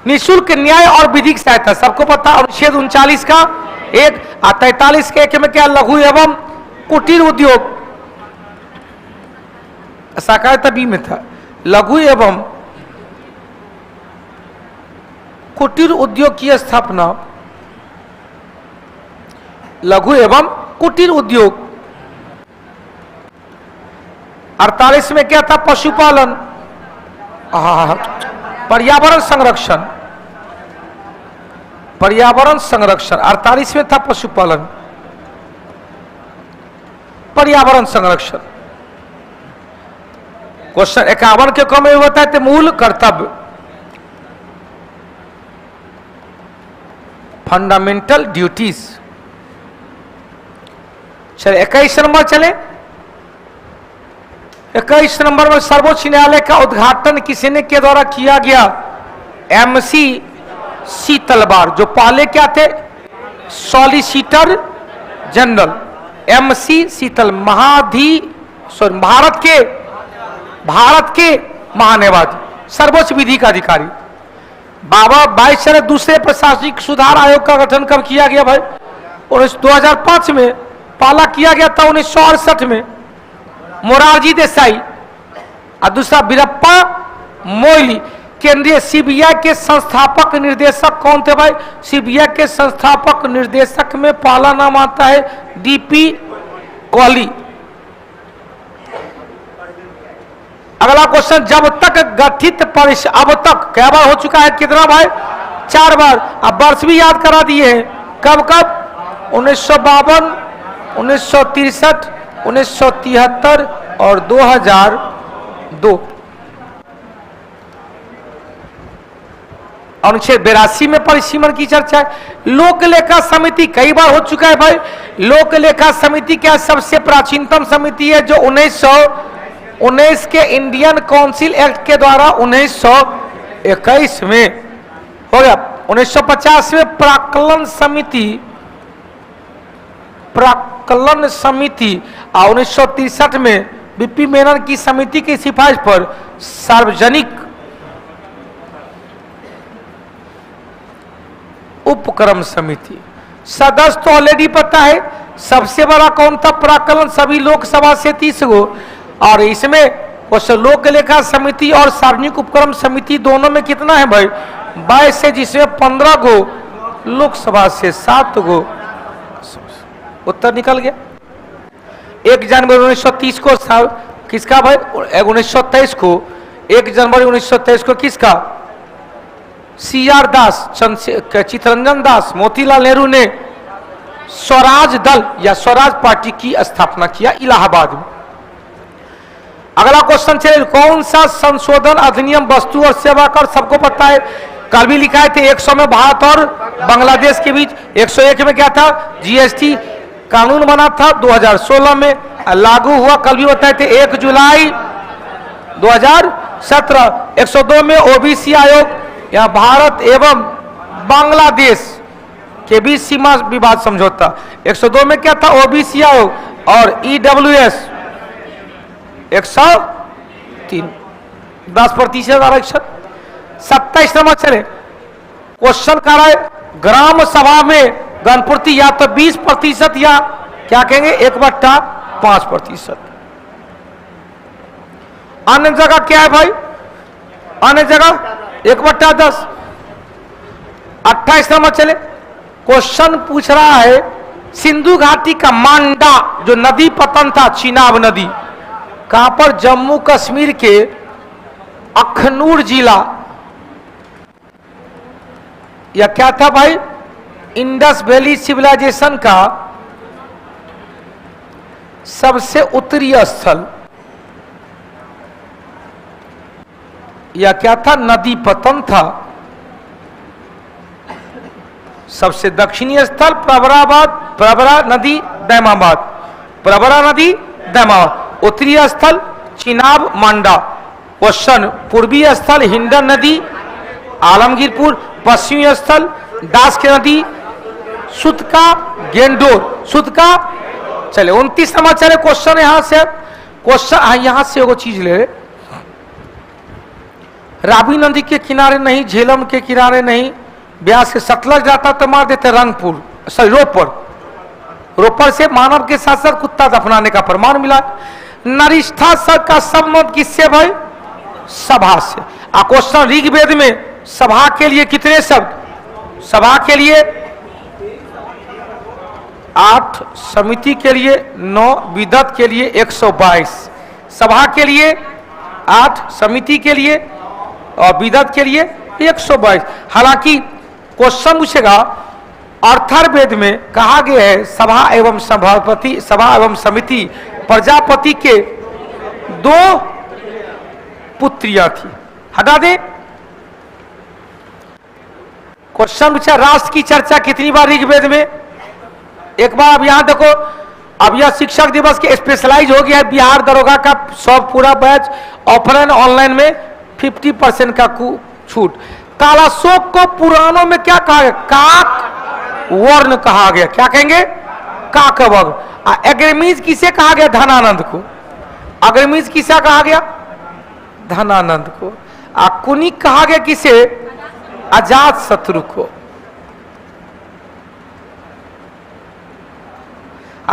निःशुल्क न्याय और विधिक सहायता सबको पता, अनुच्छेद 39 का 1 और 43 के 1 में क्या, लघु एवं कुटीर उद्योग, सहकारिता बी में था। लघु एवं कुटीर उद्योग की स्थापना, लघु एवं कुटीर उद्योग। 48 में क्या था, पशुपालन, पर्यावरण संरक्षण, पर्यावरण संरक्षण। 48 में था पशुपालन, पर्यावरण संरक्षण। क्वेश्चन 51 के क्रम में बताए थे मूल कर्तव्य। Fundamental duties. चले 21 नंबर चले। 21 नंबर में सर्वोच्च न्यायालय का उद्घाटन किसने के द्वारा किया गया? एमसी शीतलवार, जो पहले क्या थे? Solicitor general. एमसी शीतल भारत के महान्यायवादी, सर्वोच्च विधि का अधिकारी। बाबा 22 चले। दूसरे प्रशासनिक सुधार आयोग का गठन कब किया गया भाई? 2005 में। पहला किया गया था 1968 में मोरारजी देसाई, और दूसरा वीरप्पा मोइली। केंद्रीय सीबीआई के संस्थापक निर्देशक कौन थे भाई? सीबीआई के संस्थापक निर्देशक में पहला नाम आता है डीपी कॉली। अगला क्वेश्चन, जब तक गठित परिषद, अब तक क्या बार हो चुका है? कितना भाई? 4 बार। अब वर्ष भी याद करा दिए हैं। कब कब? 1952, 1963, 1973 और 2002। अनुच्छेद 82 में परिसीमन की चर्चा है। लोक लेखा समिति कई बार हो चुका है भाई। लोक लेखा समिति क्या सबसे प्राचीनतम समिति है, जो 1919 के इंडियन काउंसिल एक्ट के द्वारा 1921 में हो गया। 1950 में प्राक्कलन समिति और 1963 में बीपी मेनन की समिति की सिफारिश पर सार्वजनिक उपक्रम समिति। सदस्य तो ऑलरेडी पता है। सबसे बड़ा कौन था? प्राक्कलन, सभी लोकसभा से 30 गो। और इसमें लोक लेखा समिति और सार्वजनिक उपक्रम समिति दोनों में कितना है भाई? 22 है, जिसमें 15 गो लोकसभा से, 7 गो। उत्तर निकल गया। 1 जनवरी 1930 को किसका भाई? 1923 को 1 जनवरी 1923 को किसका? CR दास, चित्तरंजन दास, मोतीलाल नेहरू ने स्वराज दल या स्वराज पार्टी की स्थापना किया इलाहाबाद में। अगला क्वेश्चन चले, कौन सा संशोधन अधिनियम वस्तु और सेवा कर, सबको पता है, कल भी लिखा है थे 100 में भारत और बांग्लादेश के बीच। 101 में क्या था? जीएसटी कानून बना था। 2016 में लागू हुआ, कल भी बताए थे 1 जुलाई 2017। 102 में ओबीसी आयोग, या भारत एवं बांग्लादेश के बीच सीमा विवाद समझौता। 102 में क्या था? ओबीसी आयोग और ईडब्ल्यूएस 103, 10% आरक्षण। 27 नंबर चले। क्वेश्चन कर रहा है, ग्राम सभा में गणपूर्ति या तो 20% या क्या कहेंगे 1/5%। अन्य जगह क्या है भाई? अन्य जगह 1/10। 28 नंबर चले। क्वेश्चन पूछ रहा है, सिंधु घाटी का मांडा जो नदी पतन था, चिनाब नदी, कहां पर? जम्मू कश्मीर के अखनूर जिला। यह क्या था भाई? इंडस वैली सिविलाइजेशन का सबसे उत्तरी स्थल। यह क्या था? नदी पतन था। सबसे दक्षिणी स्थल प्रवरा नदी दैमाबाद, प्रवरा नदी दैमाबाद। उत्तरी स्थल चिनाब मांडा। क्वेश्चन, पूर्वी स्थल हिंडन नदी आलमगीरपुर। पश्चिमी स्थल दास की नदी सुतका गेंडोर, सुतका। चले 29 नंबर चले। क्वेश्चन यहां से, क्वेश्चन यहां से एगो चीज ले, रावी नदी के किनारे नहीं, झेलम के किनारे नहीं, ब्यास से सतलज जाता तो मार देते रंगपुर, सॉरी रोपर से मानव के साथ साथ कुत्ता दफनाने का प्रमाण मिला। नरिष्ठा सर का संबंध किससे भाई? सभा से। क्वेश्चन, ऋग्वेद में सभा के लिए कितने शब्द? सभा के लिए 8, समिति के लिए 9, विदत के लिए 122। सभा के लिए 8, समिति के लिए और विदत के लिए 122। हालांकि क्वेश्चन पूछेगा, अर्थर्वेद में कहा गया है सभा एवं सभापति, सभा एवं समिति प्रजापति के 2 पुत्रियां थी। हटा दे। क्वेश्चन पूछा राष्ट्र की चर्चा कितनी बार ऋग्वेद में? एक बार। अब यहां देखो, अब यह शिक्षक दिवस के स्पेशलाइज हो गया है बिहार दरोगा का सब पूरा बैच ऑफलाइन ऑनलाइन में 50% का छूट। कालाशोक को पुराणों में क्या कहा गया? काक वर्ण कहा गया। क्या कहेंगे? काक वर्ण। अग्रमीज किसे कहा गया? धनानंद को। अग्रमीज किसे कहा गया? धनानंद को। कुनिक कहा गया किसे? अजात शत्रु को।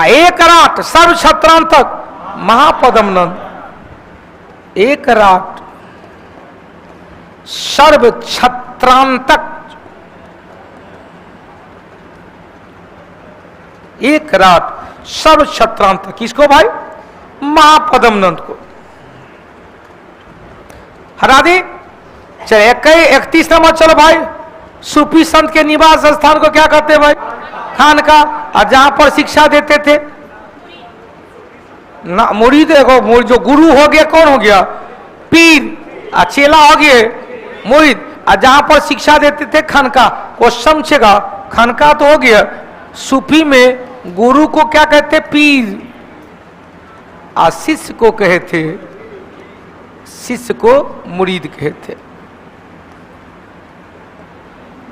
एक राट सर्व छत्रांतक महापदम नंद। एक राट सर्व छत्रांतक, एक राट सर्व छत्रांतक किसको भाई? महापदम नंद को। हरा दी। चलो 31 नंबर। चलो भाई, सूफी संत के निवास स्थान को क्या कहते हैं भाई? खानका। और जहां पर शिक्षा देते थे ना, मुरीद जो गुरु हो गया कौन हो गया? पीर। चेला हो गए मुरीद। और जहां पर शिक्षा देते थे खानका। क्वेश्चन छेगा, खानका तो हो गया, सूफी में गुरु को क्या कहते? पीर। और शिष्य को कहे थे, शिष्य को मुरीद कहते।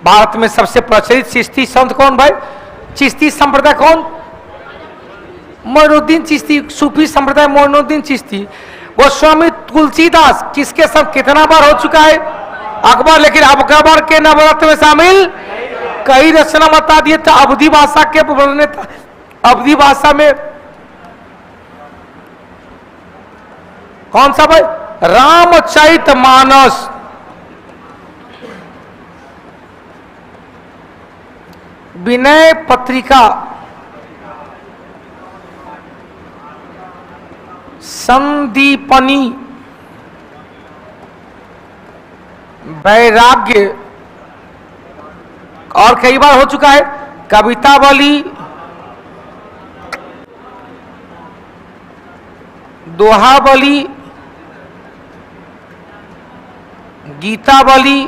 भारत में सबसे प्रचलित चिश्ती संत कौन भाई? चिश्ती संप्रदाय कौन? मोइनुद्दीन चिश्ती। सूफी संप्रदाय मोइनुद्दीन चिश्ती। गोस्वामी तुलसीदास किसके संग कितना बार हो चुका है? अकबर। लेकिन अकबर के नवरत्न में शामिल कई रचना बता दिए थे अवधी भाषा के बोलने। अवधी भाषा में कौन सा भाई? रामचरितमानस। विनय पत्रिका, संदीपनी, वैराग्य, और कई बार हो चुका है कवितावली, दोहावली, गीतावली,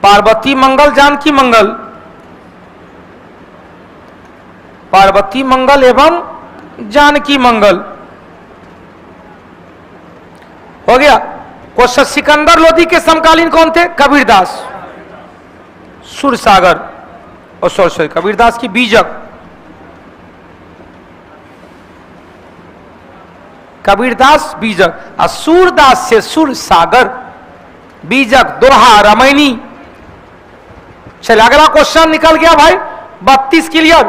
पार्वती मंगल, जानकी मंगल, पार्वती मंगल एवं जानकी मंगल हो गया। क्वेश्चन सिकंदर लोधी के समकालीन कौन थे? कबीरदास। सूरसागर और सॉरी कबीरदास की बीजक। कबीरदास बीजक और सूरदास से सूरसागर, बीजक, दोहा, रामायणी। चलिए अगला क्वेश्चन निकल गया भाई 32 क्लियर।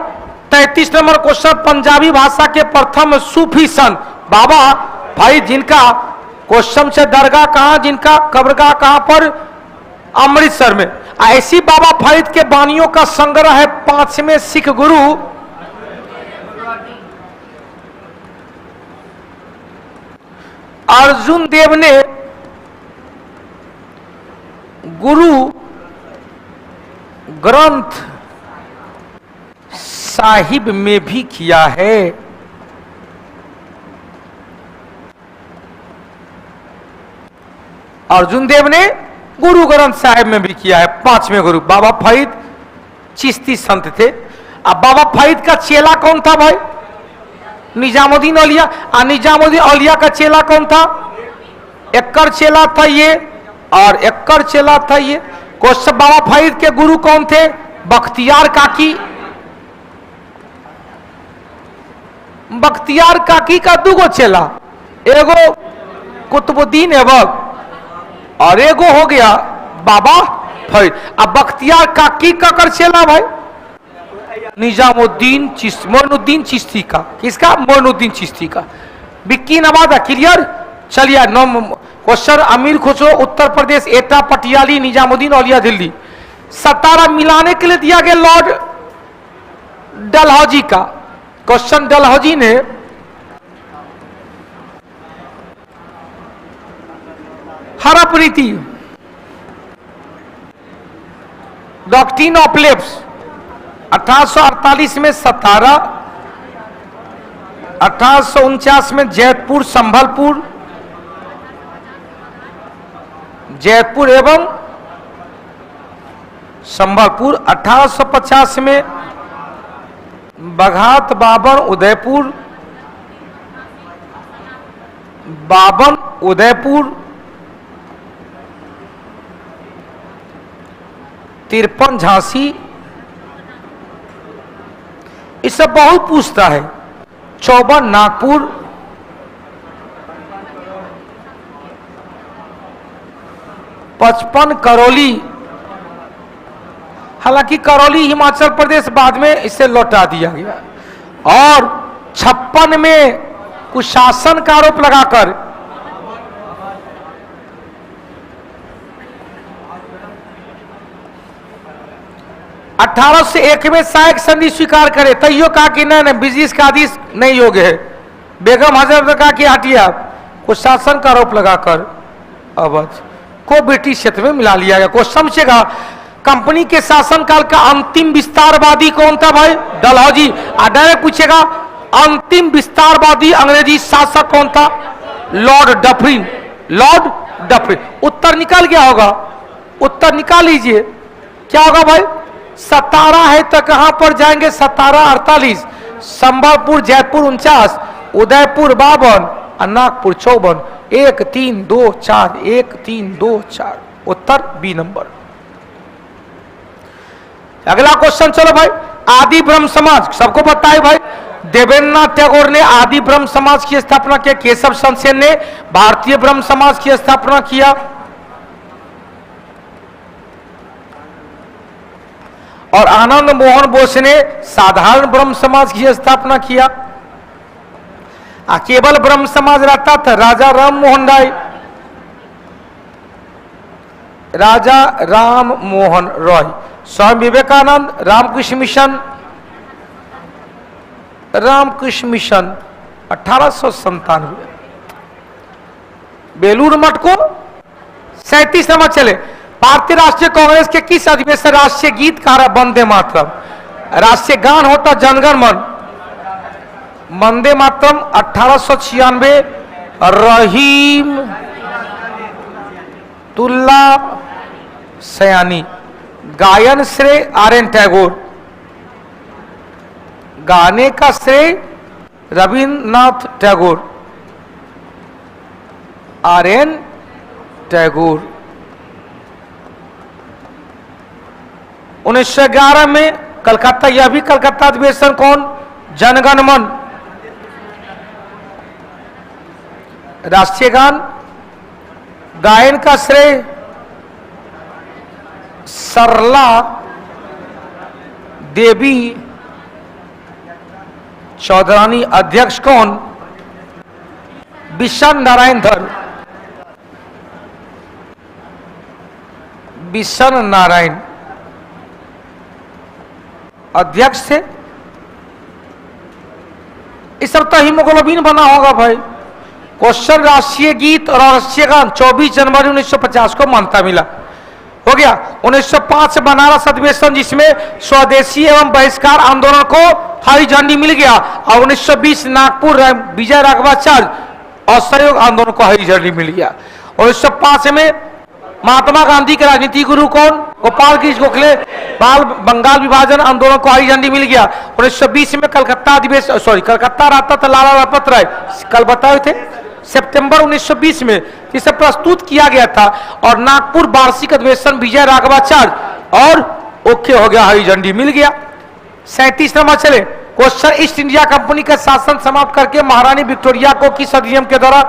33 नंबर क्वेश्चन पंजाबी भाषा के प्रथम सूफी संत बाबा भाई, जिनका क्वेश्चन से दरगाह कहां, जिनका कब्रगाह कहां पर? अमृतसर में। ऐसी बाबा फरीद के बानियों का संग्रह है 5वें सिख गुरु अर्जुन देव ने गुरु ग्रंथ साहिब में भी किया है। अर्जुन देव ने गुरु ग्रंथ साहिब में भी किया है। 5वें गुरु बाबा फरीद चिश्ती संत थे। अब बाबा फरीद का चेला कौन था भाई? निजामुद्दीन औलिया। और निजामुद्दीन औलिया का चेला कौन था? एक्कर चेला था ये, और एक्कर चेला था ये। क्वेश्चन बाबा फरीद के गुरु कौन थे? बख्तियार काकी। बख्तियार काकी का दूगो चेला, एगो कुतुबुद्दीन ऐबक और एगो हो गया बाबा फरीद। अब बख्तियार काकी का कर चेला भाई निजामुद्दीन चिश्ती, मोइनुद्दीन चिश्ती का। किसका? मोइनुद्दीन चिश्ती का। बिक्की नवादा क्लियर। चलिए क्वेश्चन अमीर खुसरो उत्तर प्रदेश, एटा पटियाली, निजामुद्दीन औलिया दिल्ली। 17 मिलाने के लिए दिया गया लॉर्ड डलहौजी का। क्वेश्चन डलहौजी ने हरप्रीति, डॉक्ट्रिन ऑफ लेफ्ट 1848 में 17, 1849 में जैतपुर, संभलपुर, जयपुर एवं संबलपुर। 1850 में बघात बाबर उदयपुर, बाबन उदयपुर। 53 झांसी। इससे बहुत पूछता है। 54 नागपुर। 55 करौली। हालांकि करौली हिमाचल प्रदेश बाद में इसे लौटा दिया गया। और 56 में कुशासन का आरोप लगाकर अठारह से 1 में सहायक संधि स्वीकार करे, तैयो कहा कि नहीं बिजनेस का आदेश नहीं योग्य है। बेगम हजरत ने कहा कि हटिए आप। कुशासन का आरोप लगाकर अवध को ब्रिटिश क्षेत्र में मिला लिया गया। क्वेश्चन समझेगा, कंपनी के शासनकाल का अंतिम विस्तारवादी कौन था भाई? डलहौजी। डायरेक्ट पूछेगा अंतिम विस्तारवादी अंग्रेजी शासक कौन था? Lord Dufferin. Lord Dufferin. उत्तर निकल गया होगा, उत्तर निकाल लीजिए। क्या होगा भाई? 17 है तो कहां पर जाएंगे? 17 48, संबलपुर जयपुर 49, उदयपुर 52 और नागपुर 54। 1 3 2 4, 1 3 2 4। उत्तर बी नंबर। अगला क्वेश्चन चलो भाई, आदि ब्रह्म समाज सबको पता है भाई। देवेंद्रनाथ टैगोर ने आदि ब्रह्म समाज की स्थापना किया। केशव चंद्र सेन ने भारतीय ब्रह्म समाज की स्थापना किया। और आनंद मोहन बोस ने साधारण ब्रह्म समाज की स्थापना किया। केवल ब्रह्म समाज रहता था राजा राम मोहन राय। राजा राम मोहन रॉय। स्वामी विवेकानंद, रामकृष्ण मिशन। रामकृष्ण मिशन 1897। बेलूर मठ को 37 नंबर चले। भारतीय राष्ट्रीय कांग्रेस के किस अधिवेशन राष्ट्रीय गीत कहा? वंदे मातरम। राष्ट्रीय गान होता जनगण मन। वंदे मातरम 1896। रहीम तुल्ला सयानी। गायन श्रेय आर.एन. टैगोर। गाने का श्रेय रविन्द्रनाथ टैगोर। आर.एन. टैगोर। 1911 में कलकत्ता, यह भी कलकत्ता अधिवेशन कौन? जनगण मन। राष्ट्रीय गान। गायन का श्रेय सरला देवी चौधरानी। अध्यक्ष कौन? बिशन नारायण धर। बिशन नारायण अध्यक्ष थे। इस सब तो हीमोग्लोबिन बना होगा भाई। क्वेश्चन, राष्ट्रीय गीत और राष्ट्रीय गान 24 जनवरी 1950 को मान्यता मिला। हो गया। 1905 बनारस अधिवेशन जिसमें स्वदेशी एवं बहिष्कार आंदोलन को हरी झंडी मिल गया। और 1920 नागपुर विजय राघवाचार्य असहयोग आंदोलन को हरी झंडी मिल गया। 1905 में महात्मा गांधी के राजनीतिक गुरु कौन? गोपाल कृष्ण गोखले। बाल बंगाल विभाजन आंदोलन को हरी झंडी मिल गया। 1920 में कलकत्ता अधिवेशन, कलकत्ता रहता था लाला लाजपत राय, कल बताए थे, सितंबर 1920 में जिसे प्रस्तुत किया गया था। और नागपुर वार्षिक अधिवेशन विजय राघवाचार्य और ओके हो गया, हरी झंडी मिल गया। 37 नंबर चले। क्वेश्चन, ईस्ट इंडिया कंपनी का शासन समाप्त करके महारानी विक्टोरिया को किस अधिनियम के द्वारा?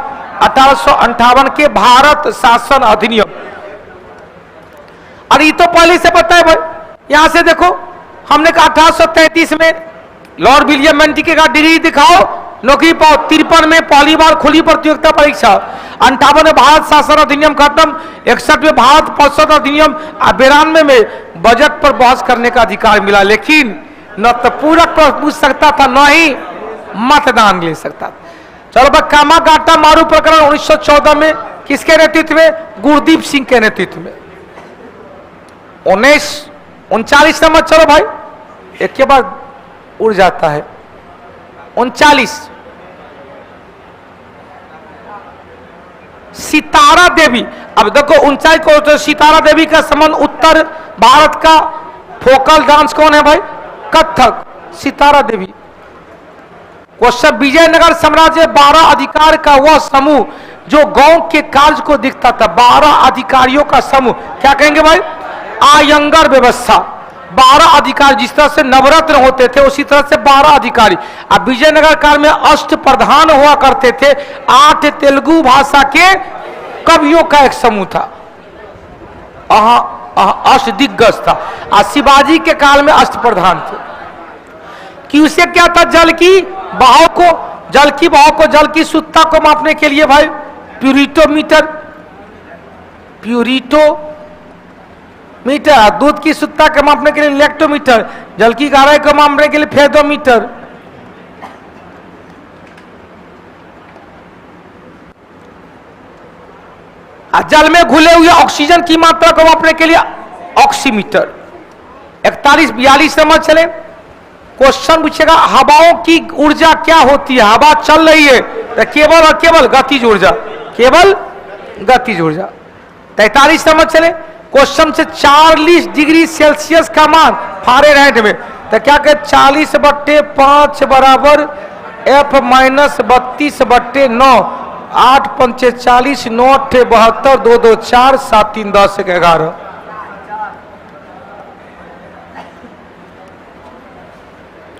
1858 के भारत शासन अधिनियम। और ये तो पहले से पता है भाई। यहां से देखो, हमने कहा 1833 में लॉर्ड विलियम बेंटिक का डिग्री दिखाओ नौकरी पाओ। 53 में पहली बार खुली प्रतियोगिता परीक्षा। 58 में भारत शासन अधिनियम खत्म। 61 में भारत परिषद अधिनियम। 92 में बजट पर बहस करने का अधिकार मिला। लेकिन न तो पूरक प्रश्न पूछ सकता था, न ही मतदान ले सकता था। चलो भाई, कामागाटा मारू प्रकरण 1914 में किसके नेतृत्व में? गुरदीप सिंह के नेतृत्व में। 39 नंबर चलो भाई, एक के बाद उड़ जाता है। 39 सितारा देवी। अब देखो ऊंचाई को, तो सितारा देवी का संबंध उत्तर भारत का फोकल डांस कौन है भाई? कथक। सितारा देवी। क्वेश्चन, विजयनगर साम्राज्य 12 अधिकार का वह समूह जो गांव के कार्य को दिखता था। 12 अधिकारियों का समूह क्या कहेंगे भाई? आयंगर व्यवस्था। 12 अधिकारी, जिस तरह से नवरत्न होते थे उसी तरह से 12 अधिकारी। अब विजयनगर काल में अष्ट प्रधान हुआ करते थे। 8 तेलुगु भाषा के कवियों का एक समूह था, अष्ट दिग्गज था। और शिवाजी के काल में अष्ट प्रधान थे। कि उसे क्या था? जल की बहाव को, जल की बहाव को, जल की शुद्धता को मापने के लिए भाई प्यूरिटोमीटर, प्यूरिटोमीटर। दूध की शुद्धता को मापने के लिए इलेक्ट्रोमीटर। जल की गहराई को मापने के लिए फेदोमीटर। जल में घुले हुए ऑक्सीजन की मात्रा को मापने के लिए ऑक्सीमीटर। 41-42 नंबर चले। क्वेश्चन पूछेगा, हवाओं की ऊर्जा क्या होती है? हवा चल रही है तो केवल और केवल गतिज ऊर्जा, केवल गतिज ऊर्जा। 43 नंबर चले। क्वेश्चन से 40 डिग्री सेल्सियस का मान फ़ारेनहाइट में, तो क्या कहे? 40/5 बराबर F - 32/9। 8 × 5 = 40, 9 × 8 = 72, 2 2 4, 7 3 10 1 11।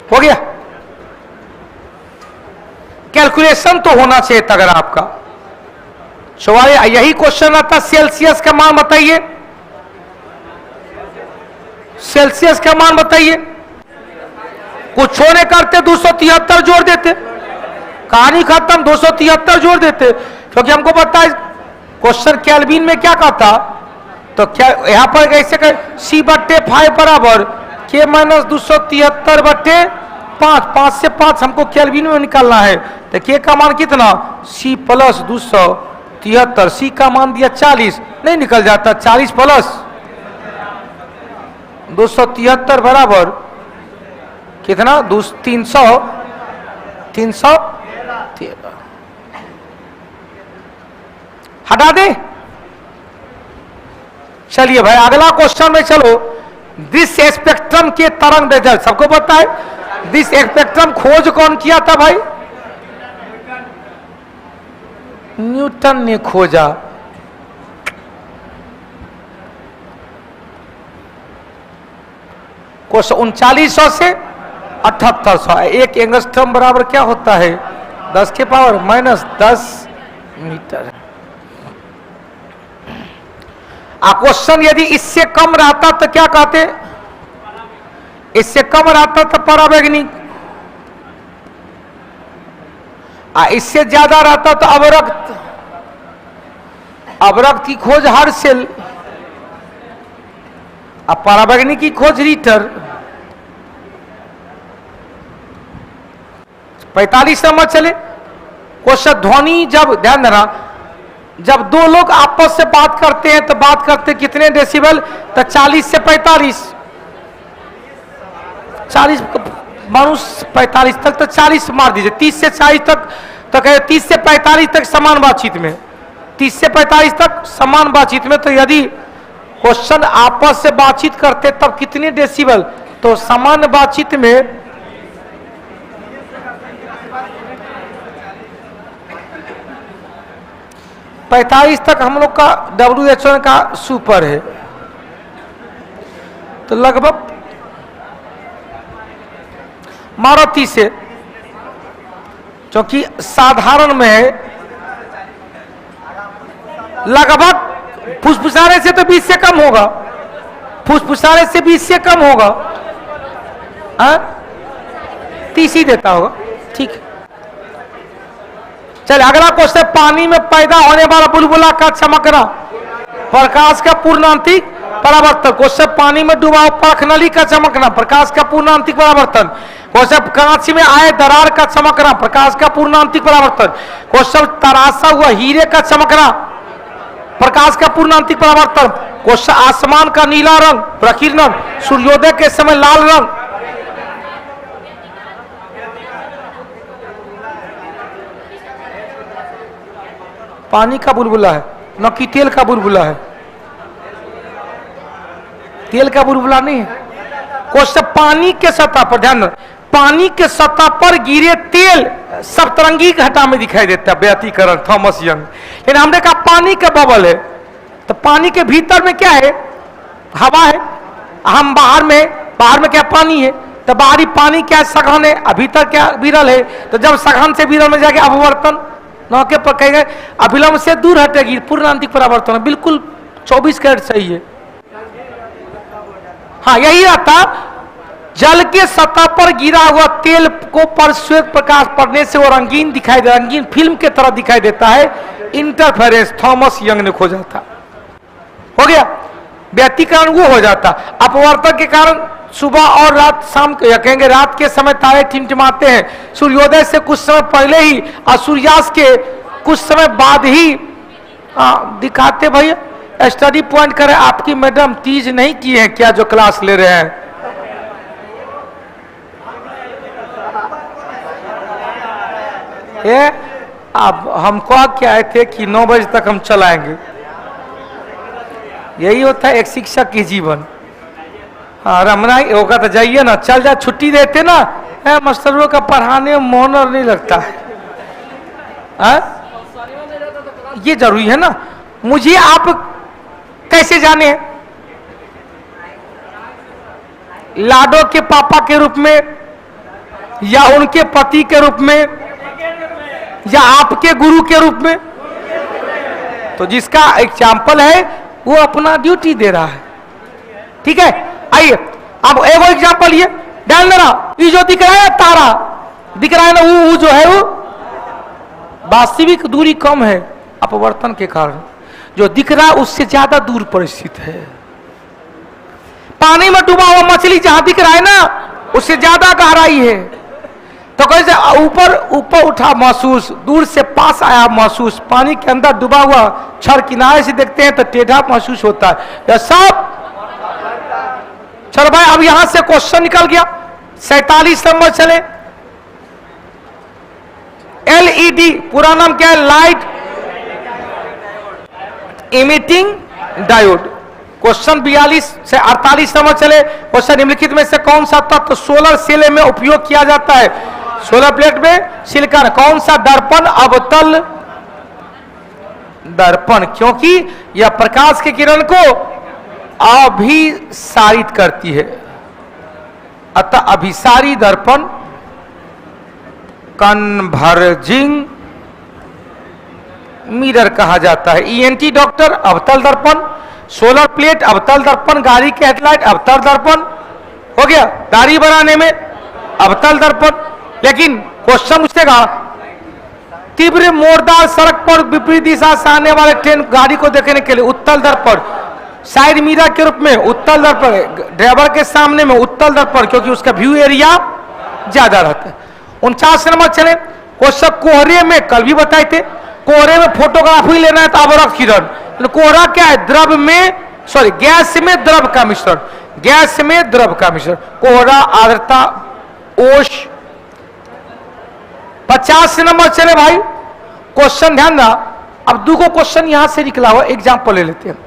हो गया? कैलकुलेशन तो होना चाहिए अगर आपका। सवाल यही क्वेश्चन आता, सेल्सियस का मान बताइए, सेल्सियस का मान बताइए। कुछ नहीं करते, 273 जोड़ देते, कहानी खत्म। 273 जोड़ देते, क्योंकि हमको पता है क्वेश्चन केल्विन में क्या कहता। तो क्या यहां पर कैसे कहें? C/5 बराबर K - 273/5। 5 से 5 हमको केल्विन में निकालना है। तो K का मान कितना? C + 273। C का मान दिया 40, नहीं निकल जाता। 40 + 273 बराबर कितना? 313। हटा दे। चलिए भाई अगला क्वेश्चन में चलो। दिस स्पेक्ट्रम के तरंग दैर्ध्य सबको पता है। दिस स्पेक्ट्रम खोज कौन किया था भाई? न्यूटन ने खोजा। क्वेश्चन 3900 से 7800। 1 एंगस्ट्रम बराबर क्या होता है? 10 के पावर -10 मीटर। क्वेश्चन यदि इससे कम रहता तो क्या कहते? इससे कम रहता तो परावैगनिक, इससे ज्यादा रहता तो अवरक्त। अवरक्त की खोज हर्शेल, अब परावैगनिक की खोज रीटर। 45 नंबर चले। क्वेश्चन, ध्वनि जब, ध्यान देना, जब दो लोग आपस से बात करते हैं तो बात करते कितने डेसिबल? तो 40 से 45। 40 मानो 45 तक, तो 40 मार दीजिए। 30 से 40 तक, तो कहे 30 से 45 तक समान बातचीत में, 30 से 45 तक समान बातचीत में। तो यदि क्वेश्चन आपस से बातचीत करते तब कितने डेसिबल? तो समान बातचीत में 45 तक हम लोग का WHO का सुपर है। तो लगभग मारो 30 से, क्योंकि साधारण में लगभग फुसफुसाने से तो 20 से कम होगा। फुसफुसाने से 20 से कम होगा। 30 ही देता होगा। ठीक है, चलिए अगला क्वेश्चन। पानी में पैदा होने वाला बुलबुला का चमकना, प्रकाश का पूर्णांतिक परावर्तन। क्वेश्चन, पानी में डूबा हुआ परख नली का चमकना, प्रकाश का पूर्णांतिक परावर्तन। क्वेश्चन, कांच में आए दरार का चमकना, प्रकाश का पूर्णांतिक परावर्तन। क्वेश्चन, तराशा हुआ हीरे का चमकना, प्रकाश का पूर्णांतिक परावर्तन। क्वेश्चन, आसमान का नीला रंग प्रकीर्णन, सूर्योदय के समय लाल रंग। पानी का बुलबुला है न कि तेल का बुलबुला है? तेल का बुलबुला नहीं है। क्वेश्चन पानी के सतह पर, ध्यान रख, पानी के सतह पर गिरे तेल सप्तरंगी घटा में दिखाई देता है, व्यतिकरण थॉमस यंग। लेकिन हमने कहा पानी का बबल है, तो पानी के भीतर में क्या है? हवा है। हम बाहर में क्या? पानी है। तो बाहरी पानी क्या है? सघन है। भीतर क्या? विरल है। तो जब सघन से विरल में जाके अपवर्तन नौके पर कहेंगे अभिलंब से दूर हटेगी, पूर्णांतिक परावर्तन। बिल्कुल 24 कैरेट सही है। हाँ, यही रहता। जल के सतह पर गिरा हुआ तेल को पर श्वेत प्रकाश पड़ने से वो रंगीन दिखाई दे, रंगीन फिल्म के तरह दिखाई देता है। इंटरफेरेंस थॉमस यंग ने खोजा था। हो गया। व्यतिकरण वो हो जाता। अपवर्तन के कारण सुबह और रात, शाम को या कहेंगे रात के समय तारे टिमटिमाते हैं। सूर्योदय से कुछ समय पहले ही और सूर्यास्त के कुछ समय बाद ही दिखाते। भैया स्टडी पॉइंट करें, आपकी मैडम तीज नहीं की है क्या जो क्लास ले रहे हैं? ये अब हमको क्या आए थे कि 9 बजे तक हम चलाएंगे। यही होता है एक शिक्षक की जीवन। हाँ, रमना होगा तो जाइए ना, चल जा, छुट्टी देते ना। मास्टरों का पढ़ाने में मन और नहीं लगता है। ये जरूरी है ना। मुझे आप कैसे जाने? लाडो के पापा के रूप में, या उनके पति के रूप में, या आपके गुरु के रूप में? तो जिसका एग्जाम्पल है वो अपना ड्यूटी दे रहा है। ठीक है, आइए अब एक एग्जाम्पल ये ध्यान देना। ये जो दिख रहा है तारा दिख रहा है ना, वो जो है वो वास्तविक दूरी कम है अपवर्तन के कारण। जो दिख रहा है उससे ज्यादा दूर पर स्थित है। पानी में डूबा हुआ मछली जहां दिख रहा है ना, उससे ज्यादा गहराई है। तो कैसे ऊपर ऊपर उठा महसूस, दूर से पास आया महसूस। पानी के अंदर डूबा हुआ छड़ किनारे से देखते हैं तो टेढ़ा महसूस होता है। यह सब चलो भाई, अब यहां से क्वेश्चन निकल गया। 47 नंबर चले। एलईडी पूरा नाम क्या है? Light emitting diode. क्वेश्चन 42 से 48 नंबर चले। क्वेश्चन निम्नलिखित में से कौन सा तत्व सोलर सेल में उपयोग किया जाता है? सोलर प्लेट में सिलिकॉन। कौन सा? दर्पण अवतल दर्पण, क्योंकि यह प्रकाश के किरण को अभिसारित करती है, अतः अभिसारी दर्पण कन्वर्जिंग मिरर कहा जाता है। ईएनटी डॉक्टर अवतल दर्पण, सोलर प्लेट अवतल दर्पण, गाड़ी के हेडलाइट अवतल दर्पण। हो गया। गाड़ी बनाने में अवतल दर्पण। लेकिन क्वेश्चन पूछेगा तीव्र मोड़दार सड़क पर विपरीत दिशा से आने वाले ट्रेन गाड़ी को देखने के लिए उत्तल दर्पण, साइड मिरर के रूप में उत्तल दर्पण, ड्राइवर के सामने में उत्तल दर्पण, क्योंकि उसका व्यू एरिया ज्यादा रहता है। 49 नंबर चले। क्वेश्चन कोहरे में कल भी बताए थे, कोहरे में फोटोग्राफी लेना है तो अवरक्त किरण। कोहरा क्या है? द्रव में, सॉरी गैस में द्रव का मिश्रण, गैस में द्रव का मिश्रण। कोहरा, आर्द्रता, ओश। 50 नंबर चले भाई। क्वेश्चन ध्यान रहा। अब दो को क्वेश्चन यहां से निकला हुआ, एग्जाम्पल ले लेते हैं।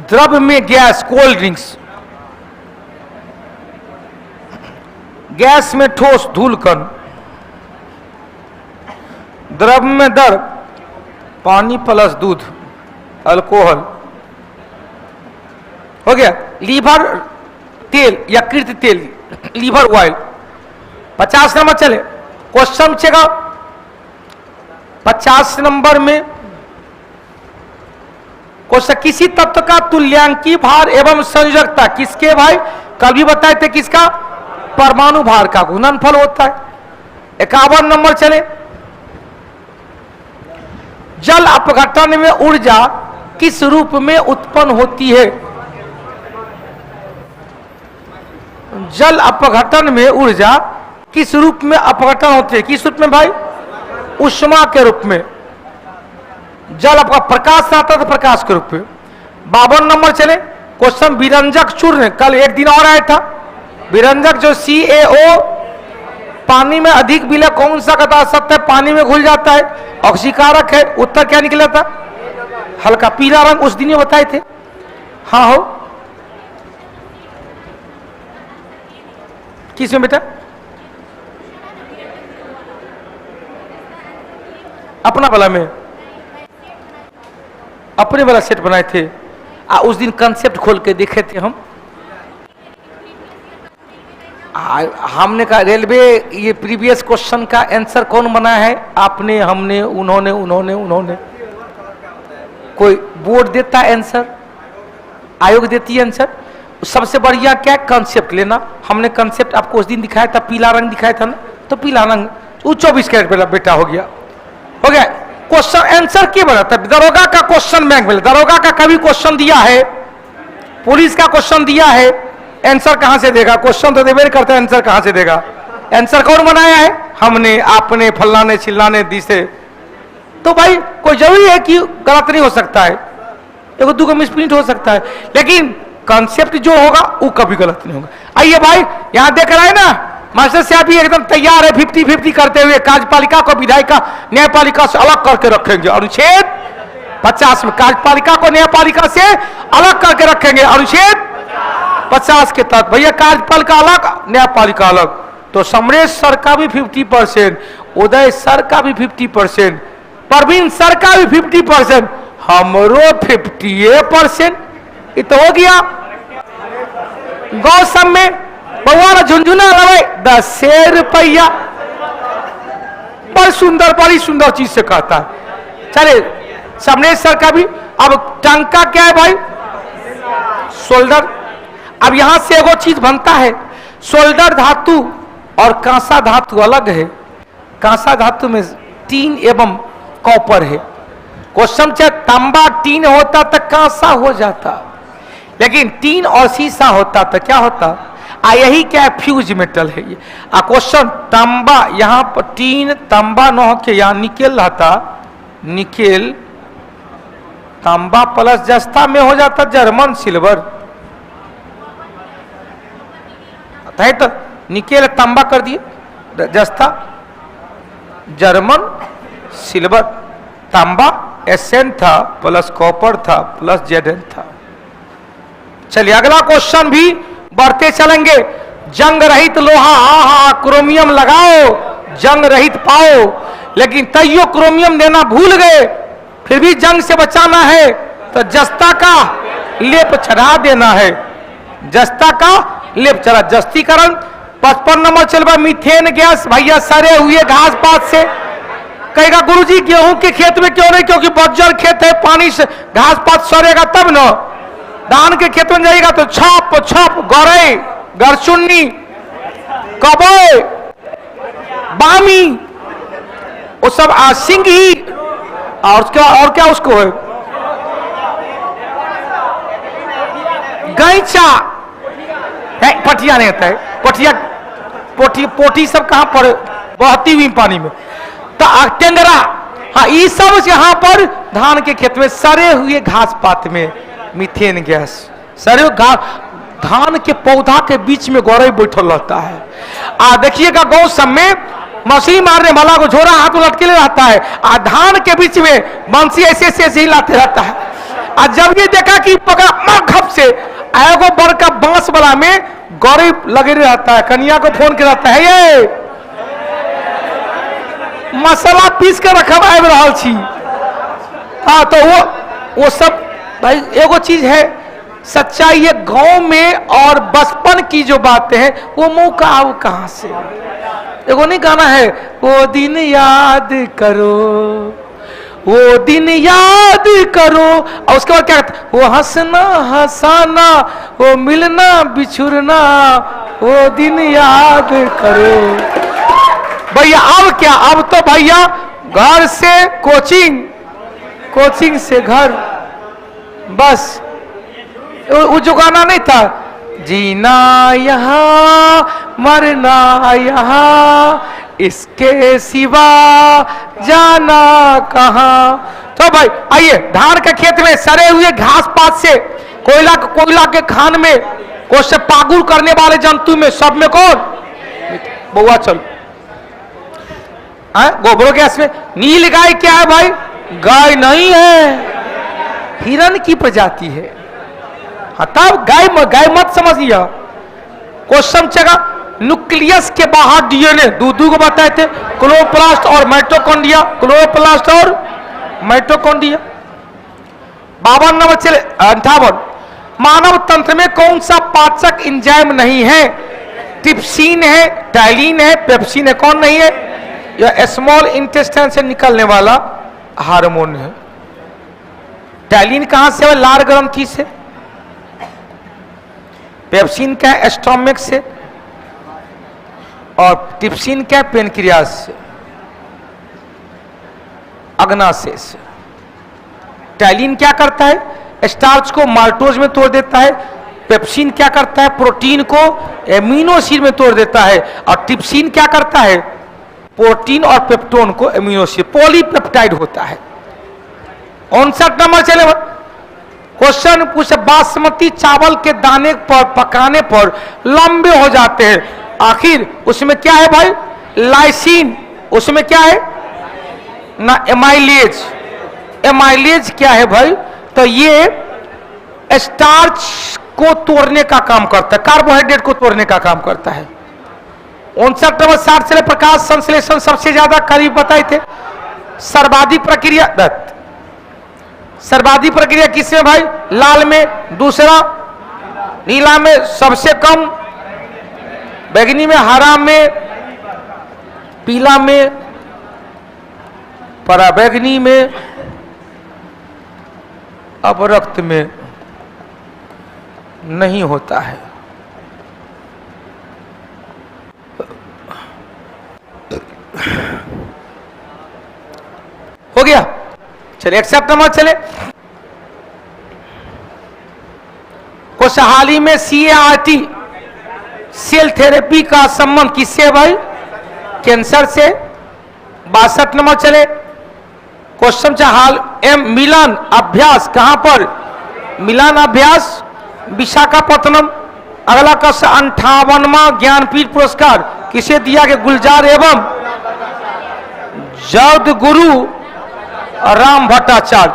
द्रव में गैस, कोल्ड ड्रिंक्स, गैस में ठोस, धूलकण, द्रव में दर, पानी प्लस दूध, अल्कोहल। हो गया। लीवर तेल, यकृत तेल, लीवर ऑयल। 50 नंबर चले। क्वेश्चन चेगा 50 नंबर में क्वेश्चन, किसी तत्व का तुल्यांकी भार एवं संयोजकता किसके? भाई कल भी बताए थे किसका? परमाणु भार का गुणनफल होता है। 51 नंबर चले। जल अपघटन में ऊर्जा किस रूप में उत्पन्न होती है? जल अपघटन में ऊर्जा किस रूप में अपघटन होती है? किस रूप में भाई? ऊष्मा के रूप में। जल आपका प्रकाश आता था प्रकाश के रूप में। 52 नंबर चले। क्वेश्चन विरंजक चूर्ण, कल एक दिन और आया था। विरंजक जो CaO पानी में अधिक विलय कौन सा बता सकता है? पानी में घुल जाता है, ऑक्सीकारक है। उत्तर क्या निकला था? हल्का पीला रंग, उस दिन ये बताए थे। हाँ हो किसमें बेटा? अपना वाला में, अपने वाला सेट बनाए थे। उस दिन कंसेप्ट खोल के देखे थे हम। हमने कहा रेलवे ये प्रीवियस क्वेश्चन का आंसर कौन बनाया है? आपने, हमने, उन्होंने। कोई बोर्ड देता है आंसर, आयोग देती है आंसर। सबसे बढ़िया क्या? कंसेप्ट लेना। हमने कंसेप्ट आपको उस दिन दिखाया था, पीला रंग दिखाया था ना, तो पीला रंग वो 24 कैरेट बेटा हो गया। क्वेश्चन आंसर क्यों बनाता है? दरोगा का क्वेश्चन बैंक में, दरोगा का कभी क्वेश्चन दिया है, पुलिस का क्वेश्चन दिया है, आंसर कहां से देगा? क्वेश्चन तो देवे करते हैं, आंसर कहां से देगा? आंसर कौन बनाया है? हमने, आपने, फल्लाने चिल्लाने दी से। तो भाई कोई जरूरी है कि गलत नहीं हो सकता है, एक दो मिसप्रिंट हो सकता है, लेकिन कॉन्सेप्ट जो होगा वो कभी गलत नहीं होगा। आइए भाई, यहां देख रहा है ना मास्टर साहब भी एकदम तैयार है 50-50 करते हुए। कार्यपालिका को विधायिका न्यायपालिका से अलग करके रखेंगे, अनुच्छेद 50 में कार्यपालिका को न्यायपालिका से अलग करके रखेंगे, अनुच्छेद 50 के तहत। भैया कार्यपालिका अलग, न्यायपालिका अलग। तो समरेश सर का भी 50%, उदय सर का भी 50%, परवीन सर का भी 50%, हमरो 50%। ये तो हो गया। गौसम में बउआ झुंझुना लगे 10 रुपया। बड़ी सुंदर चीज से कहता है। चले समरेश सर का भी। अब टंका क्या है भाई? शोल्डर। अब यहां से एगो चीज बनता है, शोल्डर धातु और कांसा धातु अलग है। कांसा धातु में टीन एवं कॉपर है। क्वेश्चन चाहे तांबा टीन होता तो कांसा हो जाता, लेकिन टीन और शीशा होता तो क्या होता? यही क्या है? फ्यूज मेटल है ये। क्वेश्चन तांबा, यहां पर टीन तांबा न हो के यहां निकेल रहता, निकेल तांबा प्लस जस्ता में हो जाता जर्मन सिल्वर, है तो निकेल तांबा कर दिए, जस्ता जर्मन सिल्वर। तांबा एसएन था प्लस कॉपर था प्लस जेडएन था। चलिए अगला क्वेश्चन भी बढ़ते चलेंगे। जंग रहित लोहा, हा क्रोमियम लगाओ, जंग रहित पाओ, लेकिन तैयो क्रोमियम देना भूल गए। फिर भी जंग से बचाना है तो जस्ता का लेप चढ़ा देना है, जस्ता का लेप चढ़ा। जस्तीकरण 55 नंबर चलवा मीथेन गैस। भैया सरे हुए घास पात से कहेगा गुरुजी गेहूं के खेत में क्यों नहीं? क्योंकि बज्जर खेत है, पानी से घास पात सरेगा तब न। धान के खेत में जाएगा तो छाप छाप गौरई, गरचुन्नी, कबोय, बामी, वो सब सिंगी और क्या उसको है? गैचा है, पटिया नहीं होता है, पटिया पोटी सब कहां पर? बहती हुई पानी में। तो टेंगरा, हाँ ये सब यहाँ पर धान के खेत में सरे हुए घास पात में मीथेन गैस। सरे धान के पौधा के बीच में गौरव बैठल रहता है। देखिएगा गौ सब में मछली मारने वाला को झोरा हाथ में लटके रहता है, धान के बीच में बंसी ऐसे हिलाते रहता है। जब ये देखा कि पकड़ा घप से एगो बड़का बांस वाला में गौरव लगे रहता है, कन्या को फोन कर रहता है, ये मसाला पीस के रखब आबि रहल छी। हाँ तो वो सब भाई एगो चीज है, सच्चाई है गांव में। और बचपन की जो बातें हैं वो मुंह का आओ कहां से? एगो नहीं गाना है, वो दिन याद करो, वो दिन याद करो, और उसके बाद क्या कहते? वो हंसना हंसाना, वो मिलना बिछुरना, वो दिन याद करो। भैया अब क्या? अब तो भैया घर से कोचिंग, कोचिंग से घर, बस। वो जो गाना नहीं था, जीना यहाँ मरना यहाँ, इसके सिवा जाना कहाँ। तो भाई आइए, धान के खेत में सरे हुए घास पात से, कोयला के खान में, को से पागुर करने वाले जंतु में, सब में कौन? बउआ चल गोबर गैस में। नील गाय क्या है भाई? गाय नहीं है, हिरण की प्रजाति है। हाँ, तब गाय मत समझिए। क्वेश्चन चेगा, न्यूक्लियस के बाहर डीएनए दो को बताए थे, क्लोरोप्लास्ट और माइटोकॉन्ड्रिया। क्लोरोप्लास्ट और माइटोकॉन्ड्रिया। 52 नंबर चले 58। मानव तंत्र में कौन सा पाचक एंजाइम नहीं है? ट्रिप्सिन है, टाइलिन है, पेप्सिन है। कौन नहीं है? यह स्मॉल इंटेस्टाइन से निकलने वाला हार्मोन है। टाइलिन कहां से है? लार ग्रंथि से। पेप्सिन क्या है? स्टोमक से। और ट्रिप्सिन क्या है? पेनक्रियास से, अग्नाशय से। टाइलिन क्या करता है? स्टार्च को माल्टोज में तोड़ देता है। पेप्सिन क्या करता है? प्रोटीन को एमिनो एसिड में तोड़ देता है। और ट्रिप्सिन क्या करता है? प्रोटीन और पेप्टोन को एमिनो एसिड, पॉलीपेप्टाइड होता है। 59 नंबर चले। क्वेश्चन पूछे, बासमती चावल के दाने पर पकाने पर लंबे हो जाते हैं, आखिर उसमें क्या है भाई? लाइसिन। उसमें क्या है ना? एमाइलेज। एमाइलेज क्या है भाई? तो ये स्टार्च को तोड़ने का काम करता है, कार्बोहाइड्रेट को तोड़ने का काम करता है। 59 नंबर 60 से प्रकाश संश्लेषण सबसे ज्यादा करीब बताए थे। सर्वाधिक प्रक्रिया, सर्वाधिक प्रक्रिया किसमें भाई? लाल में। दूसरा नीला में। सबसे कम बैगनी में, हरा में, पीला में, पराबैगनी में, अब रक्त में नहीं होता है। हो गया। चलिए 61 नंबर चले। क्वेश्चन, हाल ही में CAR-T सेल थेरेपी का संबंध किससे है भाई? कैंसर से। 62 नंबर चले। क्वेश्चन हाल मिलान अभ्यास कहां पर? मिलान अभ्यास विशाखापत्तनम। अगला क्वेश्चन, 58वां ज्ञानपीठ पुरस्कार किसे दिया गया? गुलजार एवं जद गुरु राम भट्टाचार्य।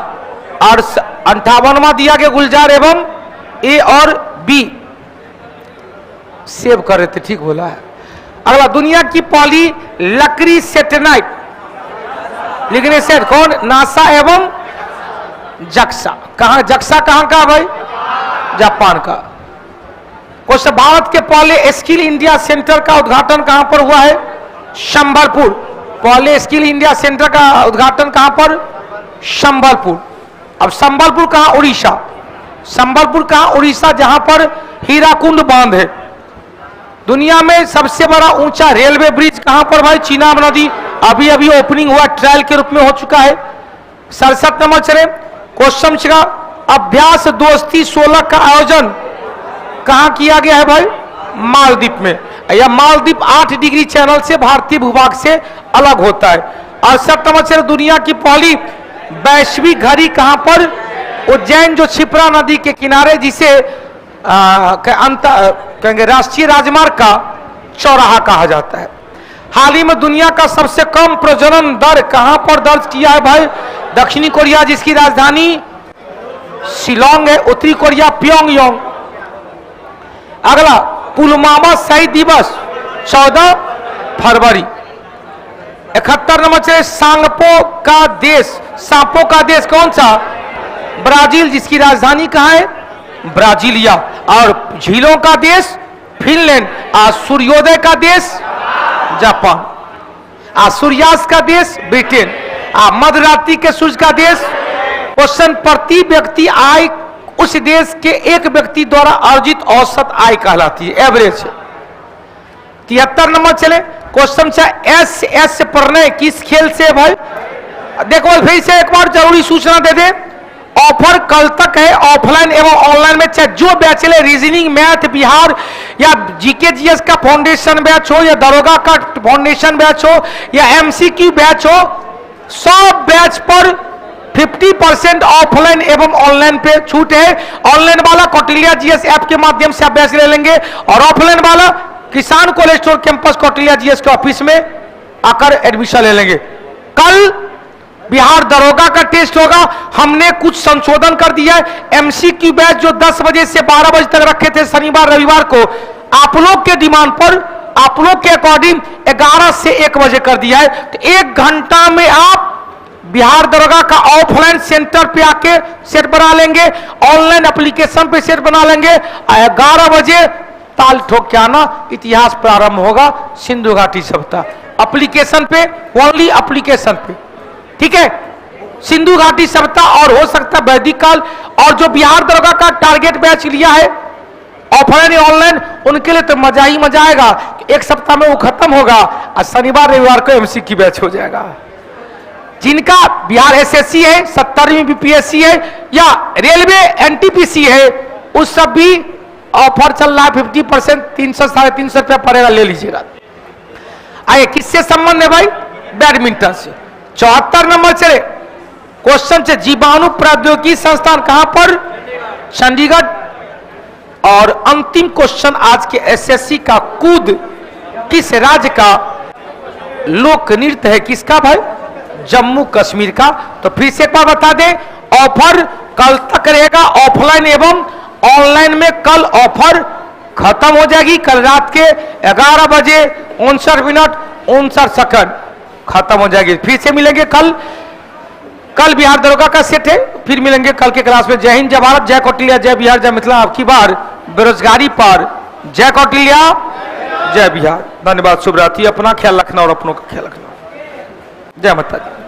और 58वां दिया गया गुलजार एवं ए और बी। सेव कर रहे थे, ठीक बोला है। अगला, दुनिया की पहली लकड़ी सैटेलाइट लिखने से कौन? नासा एवं जक्सा। कहां? जक्सा कहां का भाई? जापान का। क्वेश्चन, भारत के पहले स्किल इंडिया सेंटर का उद्घाटन कहां पर हुआ है? संबलपुर। पहले स्किल इंडिया सेंटर का उद्घाटन कहां पर? संबलपुर। अब संबलपुर कहां? उड़ीसा। संबलपुर कहां? उड़ीसा, जहां पर हीराकुंड बांध है। दुनिया में सबसे बड़ा ऊंचा रेलवे ब्रिज कहां पर भाई? चीनाब नदी। अभी अभी ओपनिंग हुआ, ट्रायल के रूप में हो चुका है। 67 नंबर चले। क्वेश्चन का, अभ्यास दोस्ती 16 का आयोजन कहां किया गया है भाई? मालदीप में। यह मालदीप 8 डिग्री चैनल से भारतीय भूभाग से अलग होता है। 68 नंबर चले। दुनिया की पहली वैश्विक घड़ी कहां पर? उज्जैन, जो क्षिप्रा नदी के किनारे, जिसे कहेंगे राष्ट्रीय राजमार्ग का चौराहा कहा जाता है। हाल ही में दुनिया का सबसे कम प्रजनन दर कहां पर दर्ज किया है भाई? दक्षिणी कोरिया, जिसकी राजधानी शिलोंग है। उत्तरी कोरिया प्योंगयांग। अगला, पुलवामा शहीद दिवस 14 फरवरी। 71 नंबर से, सांपो का देश कौन सा? ब्राजील, जिसकी राजधानी कहां है? ब्राजीलिया। और झीलों का देश फिनलैंड। और सूर्योदय का देश जापान। और सूर्यास्त का देश ब्रिटेन। और मध्यरात्रि के सूर्य का देश। क्वेश्चन, प्रति व्यक्ति आय उस देश के एक व्यक्ति द्वारा अर्जित औसत आय कहलाती है, एवरेज। 73 नंबर चले। क्वेश्चन एस प्रणय किस खेल से भाई? देखो फिर से एक बार जरूरी सूचना दे दे, ऑफर कल तक है, ऑफलाइन एवं ऑनलाइन में। चाहे जो बैच ले, रीजनिंग, मैथ, बिहार या जीके जीएस का फाउंडेशन बैच हो, या दरोगा का फाउंडेशन बैच हो, या एमसीक्यू बैच हो, सब बैच पर 50% ऑफलाइन एवं ऑनलाइन पे छूट है। ऑनलाइन वाला कौटिल्या जीएस ऐप के माध्यम से आप बैच ले लेंगे, और ऑफलाइन वाला किसान college store campus Kautilya GS के ऑफिस में आकर एडमिशन ले लेंगे। कल बिहार दरोगा का टेस्ट होगा। हमने कुछ संशोधन कर दिया है। एमसीक्यू बैच जो 10 बजे से 12 बजे तक रखे थे शनिवार रविवार को, आप लोग के डिमांड पर, आप लोग के अकॉर्डिंग 11 से 1 बजे कर दिया है। तो 1 घंटा में आप बिहार दरोगा का ऑफलाइन सेंटर पे आके सेट बना लेंगे, ऑनलाइन एप्लीकेशन पे सेट बना लेंगे। 11 बजे ताल ठोक के आना, इतिहास प्रारंभ होगा सिंधु घाटी सभ्यता एप्लीकेशन पे, ओनली एप्लीकेशन पे, ठीक है। सिंधु घाटी सभ्यता और हो सकता है वैदिक काल, और जो बिहार दरोगा का टारगेट बैच लिया है ऑफलाइन या ऑनलाइन, उनके लिए तो मजा ही मजा आएगा। 1 सप्ताह में वो खत्म होगा और शनिवार रविवार को एमसीक्यू बैच हो जाएगा। जिनका बिहार एसएससी है, 70वीं बीपीएससी है या रेलवे एनटीपीसी है, उस सब भी ऑफर चल रहा है 50%, 300 साढ़े 300 रुपया पड़ेगा, ले लीजिएगा। आइए किससे संबंध है भाई? बैडमिंटन से। 74 नंबर चले क्वेश्चन से, जीवाणु प्रौद्योगिकी संस्थान कहां पर? चंडीगढ़। और अंतिम क्वेश्चन आज के एसएससी का, कूद किस राज्य का लोक नृत्य है? किसका भाई? जम्मू कश्मीर का। तो फिर से एक बार बता दें, ऑफर कल तक रहेगा ऑफलाइन एवं ऑनलाइन में। कल ऑफर खत्म हो जाएगी, कल रात के 11 बजे 59 मिनट 59 सेकंड खत्म हो जाएगी। फिर से मिलेंगे कल। कल बिहार दरोगा का सेट है, फिर मिलेंगे कल के क्लास में। जय हिंद, जय भारत, जय कौटिल्य, जय बिहार, जय मिथिला। आपकी बार बेरोजगारी पर जय कौटिल्य, जय बिहार। धन्यवाद। शुभ रात्रि। अपना ख्याल रखना और अपनों का ख्याल रखना। जय माता दी।